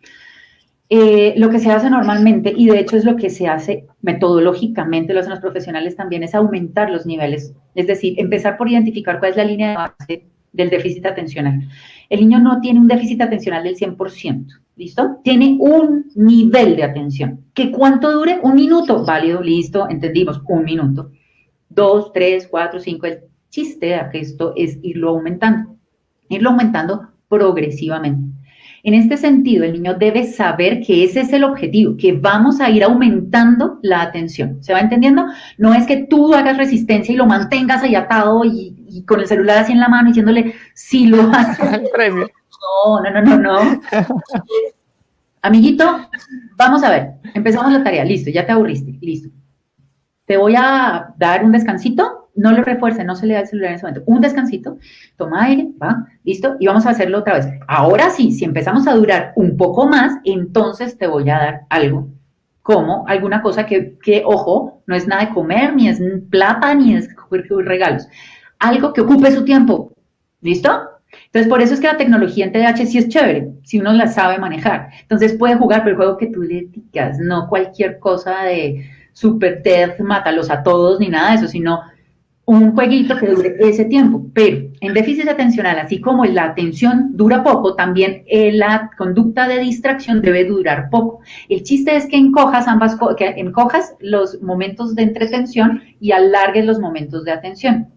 lo que se hace normalmente, y de hecho es lo que se hace metodológicamente, lo hacen los profesionales también, es aumentar los niveles. Es decir, empezar por identificar cuál es la línea de base del déficit atencional. El niño no tiene un déficit atencional del 100%, ¿listo? Tiene un nivel de atención. ¿Que cuánto dure? 1 minuto. Válido, listo, entendimos, 1 minuto. 2, 3, 4, 5, el chiste de esto es irlo aumentando progresivamente. En este sentido, el niño debe saber que ese es el objetivo, que vamos a ir aumentando la atención. ¿Se va entendiendo? No es que tú hagas resistencia y lo mantengas ahí atado y con el celular así en la mano diciéndole, si lo haces. No. Amiguito, vamos a ver, empezamos la tarea, listo, ya te aburriste, listo. Te voy a dar un descansito, no lo refuerce, no se le da el celular en ese momento, un descansito, toma aire, va, listo, y vamos a hacerlo otra vez. Ahora sí, si empezamos a durar un poco más, entonces te voy a dar algo, como alguna cosa que ojo, no es nada de comer, ni es plata, ni es regalos, algo que ocupe su tiempo, ¿listo? Entonces, por eso es que la tecnología en TDAH sí es chévere, si uno la sabe manejar. Entonces, puede jugar, pero el juego que tú le digas, no cualquier cosa de Super TED, mátalos a todos, ni nada de eso, sino un jueguito que dure ese tiempo. Pero en déficit atencional, así como la atención dura poco, también la conducta de distracción debe durar poco. El chiste es que encojas los momentos de entretención y alargues los momentos de atención.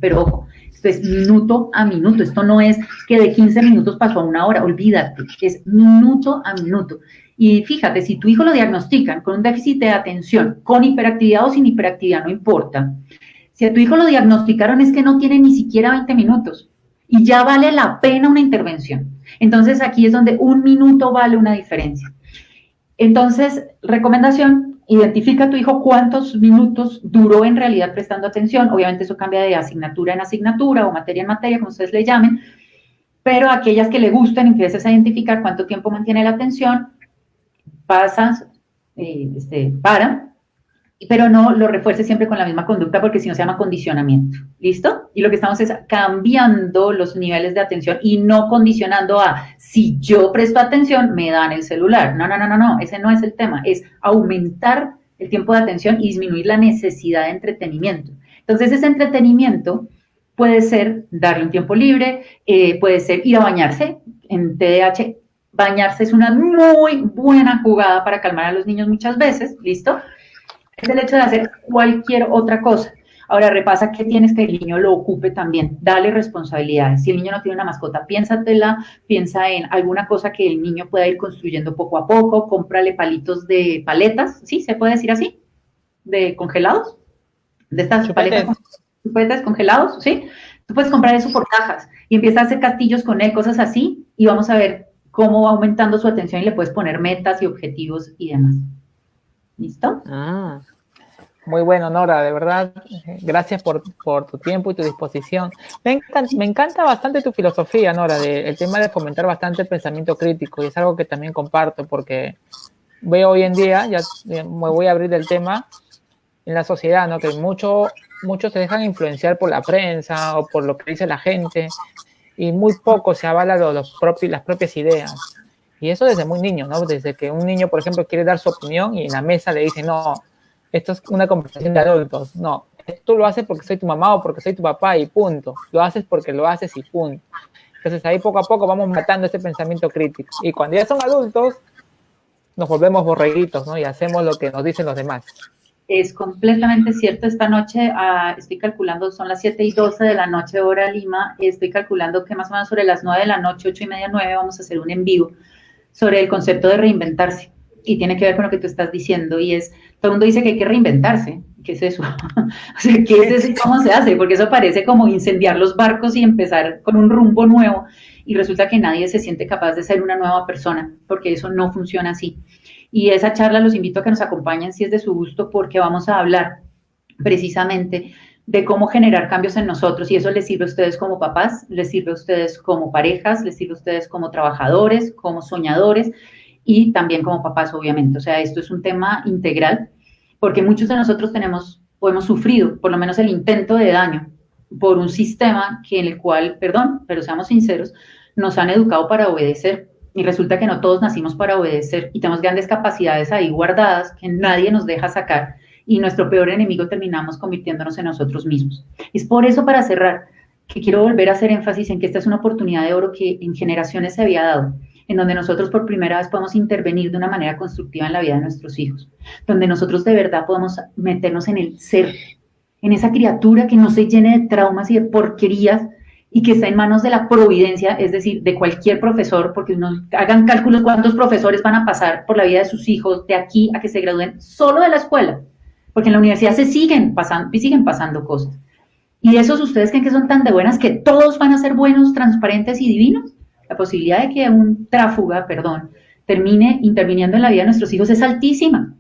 Pero ojo, esto es minuto a minuto, esto no es que de 15 minutos pasó a 1 hora, olvídate, es minuto a minuto. Y fíjate, si tu hijo lo diagnostican con un déficit de atención, con hiperactividad o sin hiperactividad, no importa. Si a tu hijo lo diagnosticaron es que no tiene ni siquiera 20 minutos y ya vale la pena una intervención. Entonces aquí es donde 1 minuto vale una diferencia. Entonces, recomendación, Identifica a tu hijo cuántos minutos duró en realidad prestando atención. Obviamente eso cambia de asignatura en asignatura o materia en materia, como ustedes le llamen, pero aquellas que le gustan, empieces a identificar cuánto tiempo mantiene la atención, pasas, para, pero no lo refuerces siempre con la misma conducta porque si no se llama condicionamiento. ¿Listo? Y lo que estamos es cambiando los niveles de atención y no condicionando a si yo presto atención, me dan el celular. No, ese no es el tema. Es aumentar el tiempo de atención y disminuir la necesidad de entretenimiento. Entonces, ese entretenimiento puede ser darle un tiempo libre, puede ser ir a bañarse. En TDAH, bañarse es una muy buena jugada para calmar a los niños muchas veces. ¿Listo? Es el hecho de hacer cualquier otra cosa. Ahora repasa qué tienes que el niño lo ocupe también. Dale responsabilidades. Si el niño no tiene una mascota, piénsatela, piensa en alguna cosa que el niño pueda ir construyendo poco a poco, cómprale palitos de paletas, ¿sí? ¿Se puede decir así? ¿De congelados? De estas paletas congelados, ¿sí? Tú puedes comprar eso por cajas y empieza a hacer castillos con él, cosas así, y vamos a ver cómo va aumentando su atención y le puedes poner metas y objetivos y demás. ¿Listo? Muy bueno, Nora, de verdad. Gracias por tu tiempo y tu disposición. Me encanta bastante tu filosofía, Nora, el tema de fomentar bastante el pensamiento crítico, y es algo que también comparto porque veo hoy en día, ya me voy a abrir del tema, en la sociedad, ¿no? Que muchos se dejan influenciar por la prensa o por lo que dice la gente y muy poco se avala las propias ideas. Y eso desde muy niño, ¿no? Desde que un niño, por ejemplo, quiere dar su opinión y en la mesa le dice, no, esto es una conversación de adultos. No, tú lo haces porque soy tu mamá o porque soy tu papá y punto. Lo haces porque lo haces y punto. Entonces ahí poco a poco vamos matando ese pensamiento crítico. Y cuando ya son adultos, nos volvemos borreguitos, ¿no? Y hacemos lo que nos dicen los demás. Es completamente cierto. Esta noche estoy calculando, son las 7:12 de la noche, hora Lima. Estoy calculando que más o menos sobre las 9 de la noche, 8:30, 9, vamos a hacer un en vivo sobre el concepto de reinventarse, y tiene que ver con lo que tú estás diciendo, y es, todo el mundo dice que hay que reinventarse. ¿Qué es eso? O sea, ¿qué es eso y cómo se hace? Porque eso parece como incendiar los barcos y empezar con un rumbo nuevo, y resulta que nadie se siente capaz de ser una nueva persona, porque eso no funciona así. Y esa charla los invito a que nos acompañen si es de su gusto, porque vamos a hablar precisamente de cómo generar cambios en nosotros, y eso les sirve a ustedes como papás, les sirve a ustedes como parejas, les sirve a ustedes como trabajadores, como soñadores y también como papás, obviamente. O sea, esto es un tema integral, porque muchos de nosotros tenemos o hemos sufrido por lo menos el intento de daño por un sistema que en el cual, perdón, pero seamos sinceros, nos han educado para obedecer, y resulta que no todos nacimos para obedecer y tenemos grandes capacidades ahí guardadas que nadie nos deja sacar, y nuestro peor enemigo terminamos convirtiéndonos en nosotros mismos. Es por eso, para cerrar, que quiero volver a hacer énfasis en que esta es una oportunidad de oro que en generaciones se había dado, en donde nosotros por primera vez podemos intervenir de una manera constructiva en la vida de nuestros hijos, donde nosotros de verdad podemos meternos en el ser, en esa criatura que no se llene de traumas y de porquerías y que está en manos de la providencia, es decir, de cualquier profesor, porque no hagan cálculos cuántos profesores van a pasar por la vida de sus hijos de aquí a que se gradúen solo de la escuela, porque en la universidad siguen pasando cosas. Y de esos, ¿ustedes creen que son tan de buenas que todos van a ser buenos, transparentes y divinos? La posibilidad de que un tráfuga, termine interviniendo en la vida de nuestros hijos es altísima.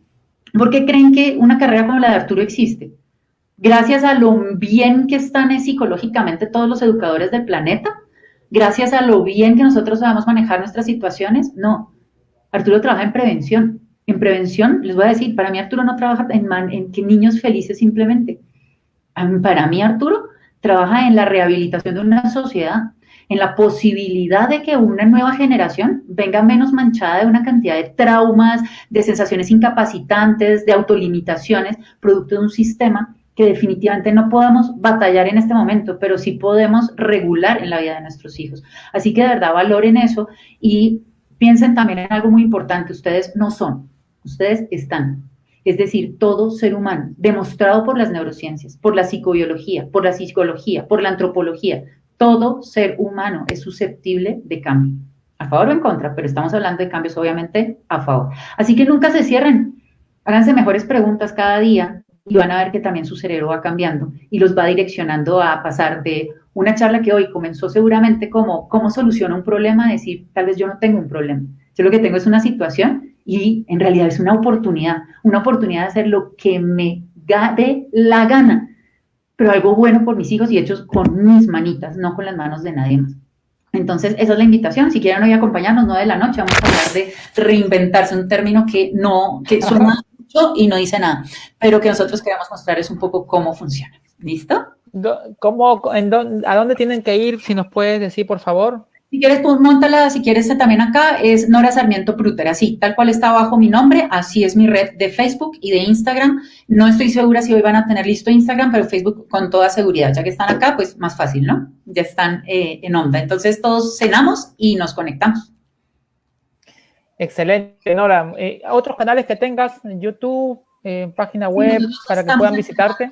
¿Por qué creen que una carrera como la de Arturo existe? Gracias a lo bien que están psicológicamente todos los educadores del planeta, gracias a lo bien que nosotros sabemos manejar nuestras situaciones. No, Arturo trabaja en prevención. En prevención, les voy a decir, para mí Arturo no trabaja en que niños felices simplemente. Para mí Arturo trabaja en la rehabilitación de una sociedad, en la posibilidad de que una nueva generación venga menos manchada de una cantidad de traumas, de sensaciones incapacitantes, de autolimitaciones, producto de un sistema que definitivamente no podemos batallar en este momento, pero sí podemos regular en la vida de nuestros hijos. Así que de verdad valoren eso y piensen también en algo muy importante: ustedes no son, ustedes están. Es decir, todo ser humano, demostrado por las neurociencias, por la psicobiología, por la psicología, por la antropología, todo ser humano es susceptible de cambio. A favor o en contra, pero estamos hablando de cambios obviamente a favor. Así que nunca se cierren, háganse mejores preguntas cada día y van a ver que también su cerebro va cambiando y los va direccionando a pasar de una charla que hoy comenzó seguramente como cómo soluciono un problema, a decir, tal vez yo no tengo un problema, yo lo que tengo es una situación y en realidad es una oportunidad de hacer lo que me dé la gana, pero algo bueno por mis hijos y hechos con mis manitas, no con las manos de nadie más. Entonces, esa es la invitación. Si quieren hoy acompañarnos, 9 de la noche, vamos a hablar de reinventarse, un término que suena mucho y no dice nada, pero que nosotros queremos mostrarles un poco cómo funciona. ¿Listo? ¿A dónde tienen que ir? Si nos puedes decir, por favor. Si quieres, pues móntala, si quieres también acá, es Nora Sarmiento Pruter, así, tal cual está abajo mi nombre, así es mi red de Facebook y de Instagram. No estoy segura si hoy van a tener listo Instagram, pero Facebook con toda seguridad, ya que están acá, pues más fácil, ¿no? Ya están en onda. Entonces todos cenamos y nos conectamos. Excelente, Nora. ¿Otros canales que tengas? YouTube, página web, para que puedan visitarte?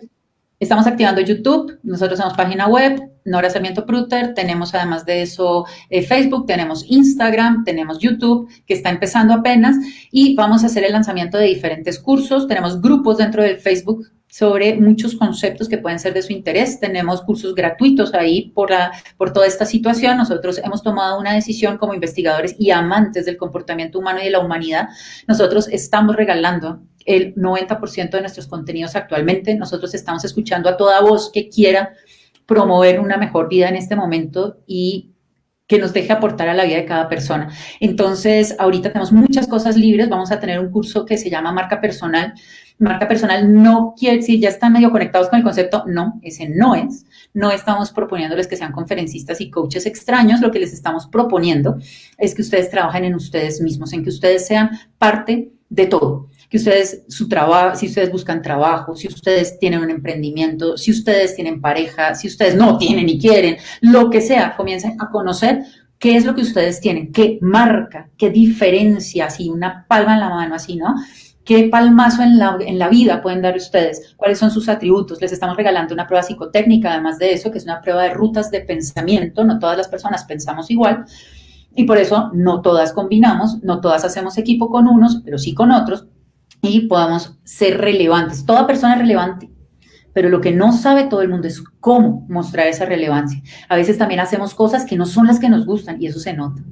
Estamos activando YouTube, nosotros tenemos página web, Nora Sarmiento Pruter, tenemos además de eso Facebook, tenemos Instagram, tenemos YouTube, que está empezando apenas, y vamos a hacer el lanzamiento de diferentes cursos. Tenemos grupos dentro del Facebook sobre muchos conceptos que pueden ser de su interés. Tenemos cursos gratuitos ahí por toda esta situación. Nosotros hemos tomado una decisión como investigadores y amantes del comportamiento humano y de la humanidad. Nosotros estamos regalando el 90% de nuestros contenidos actualmente. Nosotros estamos escuchando a toda voz que quiera promover una mejor vida en este momento y que nos deje aportar a la vida de cada persona. Entonces, ahorita tenemos muchas cosas libres. Vamos a tener un curso que se llama Marca Personal. Marca Personal no quiere decir, ya están medio conectados con el concepto, no, ese no es. No estamos proponiéndoles que sean conferencistas y coaches extraños. Lo que les estamos proponiendo es que ustedes trabajen en ustedes mismos, en que ustedes sean parte de todo. Que ustedes, su trabajo, si ustedes buscan trabajo, si ustedes tienen un emprendimiento, si ustedes tienen pareja, si ustedes no tienen y quieren, lo que sea, comiencen a conocer qué es lo que ustedes tienen, qué marca, qué diferencia, así una palma en la mano, así, ¿no? ¿Qué palmazo en la vida pueden dar ustedes? ¿Cuáles son sus atributos? Les estamos regalando una prueba psicotécnica, además de eso, que es una prueba de rutas de pensamiento. No todas las personas pensamos igual y por eso no todas combinamos, no todas hacemos equipo con unos, pero sí con otros, y podamos ser relevantes. Toda persona es relevante, pero lo que no sabe todo el mundo es cómo mostrar esa relevancia. A veces también hacemos cosas que no son las que nos gustan y eso se nota.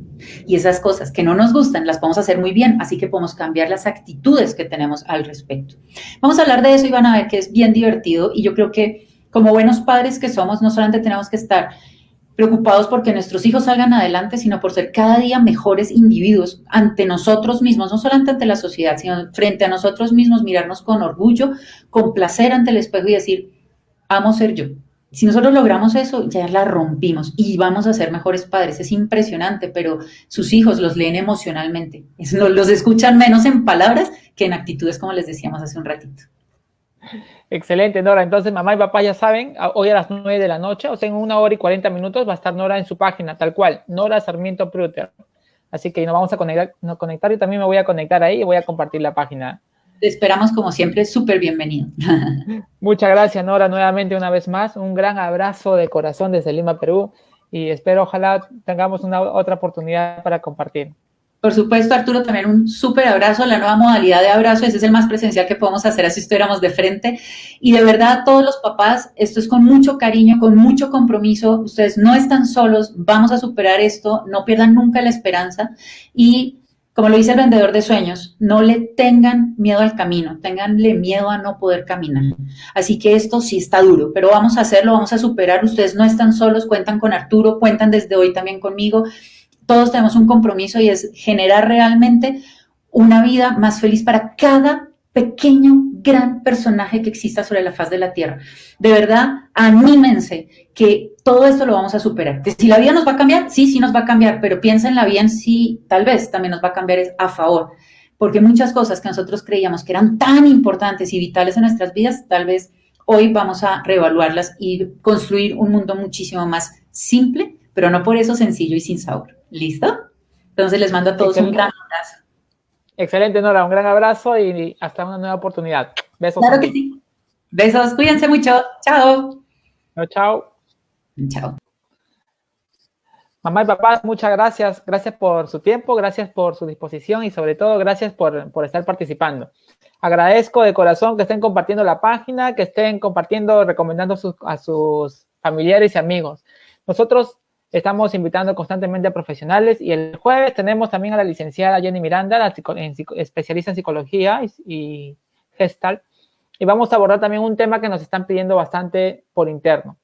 Y esas cosas que no nos gustan las podemos hacer muy bien, así que podemos cambiar las actitudes que tenemos al respecto. Vamos a hablar de eso y van a ver que es bien divertido, y yo creo que como buenos padres que somos, no solamente tenemos que estar preocupados porque nuestros hijos salgan adelante, sino por ser cada día mejores individuos ante nosotros mismos, no solamente ante la sociedad, sino frente a nosotros mismos, mirarnos con orgullo, con placer ante el espejo y decir, amo ser yo. Si nosotros logramos eso, ya la rompimos y vamos a ser mejores padres. Es impresionante, pero sus hijos los leen emocionalmente. Los escuchan menos en palabras que en actitudes, como les decíamos hace un ratito. Excelente, Nora. Entonces, mamá y papá ya saben, hoy a las 9 de la noche, o sea, en 1 hora y 40 minutos, va a estar Nora en su página, tal cual, Nora Sarmiento Pruter. Así que nos vamos a conectar, yo también me voy a conectar ahí y voy a compartir la página. Te esperamos, como siempre, súper bienvenido. Muchas gracias, Nora, nuevamente una vez más. Un gran abrazo de corazón desde Lima, Perú, y espero, ojalá tengamos otra oportunidad para compartir. Por supuesto, Arturo, también un súper abrazo, la nueva modalidad de abrazo, ese es el más presencial que podemos hacer, así estuviéramos de frente. Y de verdad, todos los papás, esto es con mucho cariño, con mucho compromiso, ustedes no están solos, vamos a superar esto, no pierdan nunca la esperanza. Y como lo dice el vendedor de sueños, no le tengan miedo al camino, ténganle miedo a no poder caminar. Así que esto sí está duro, pero vamos a hacerlo, vamos a superar, ustedes no están solos, cuentan con Arturo, cuentan desde hoy también conmigo. Todos tenemos un compromiso y es generar realmente una vida más feliz para cada pequeño, gran personaje que exista sobre la faz de la tierra. De verdad, anímense que todo esto lo vamos a superar. Si la vida nos va a cambiar, sí nos va a cambiar, pero piénsenla bien, sí, tal vez también nos va a cambiar a favor. Porque muchas cosas que nosotros creíamos que eran tan importantes y vitales en nuestras vidas, tal vez hoy vamos a reevaluarlas y construir un mundo muchísimo más simple, pero no por eso sencillo y sin sabor. ¿Listo? Entonces les mando a todos un gran abrazo. Excelente, Nora, un gran abrazo y hasta una nueva oportunidad. Besos. Claro que sí. Besos, cuídense mucho. Chao. Chao, chao. Chao. Mamá y papá, muchas gracias. Gracias por su tiempo, gracias por su disposición y sobre todo gracias por estar participando. Agradezco de corazón que estén compartiendo la página, que estén compartiendo, recomendando a sus familiares y amigos. Nosotros Estamos invitando constantemente a profesionales y el jueves tenemos también a la licenciada Jenny Miranda, especialista en psicología y Gestalt, y vamos a abordar también un tema que nos están pidiendo bastante por interno.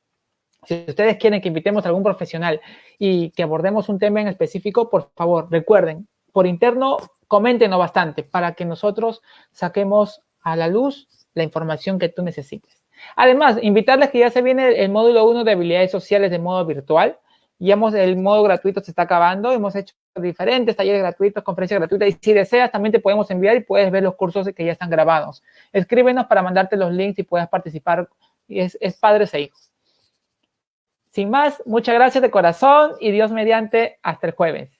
Si ustedes quieren que invitemos a algún profesional y que abordemos un tema en específico, por favor, recuerden, por interno, coméntenos bastante para que nosotros saquemos a la luz la información que tú necesites. Además, invitarles que ya se viene el módulo 1 de habilidades sociales de modo virtual. Ya el modo gratuito se está acabando, hemos hecho diferentes talleres gratuitos, conferencias gratuitas, y si deseas también te podemos enviar y puedes ver los cursos que ya están grabados. Escríbenos para mandarte los links y puedas participar, es padres e hijos. Sin más, muchas gracias de corazón y Dios mediante, hasta el jueves.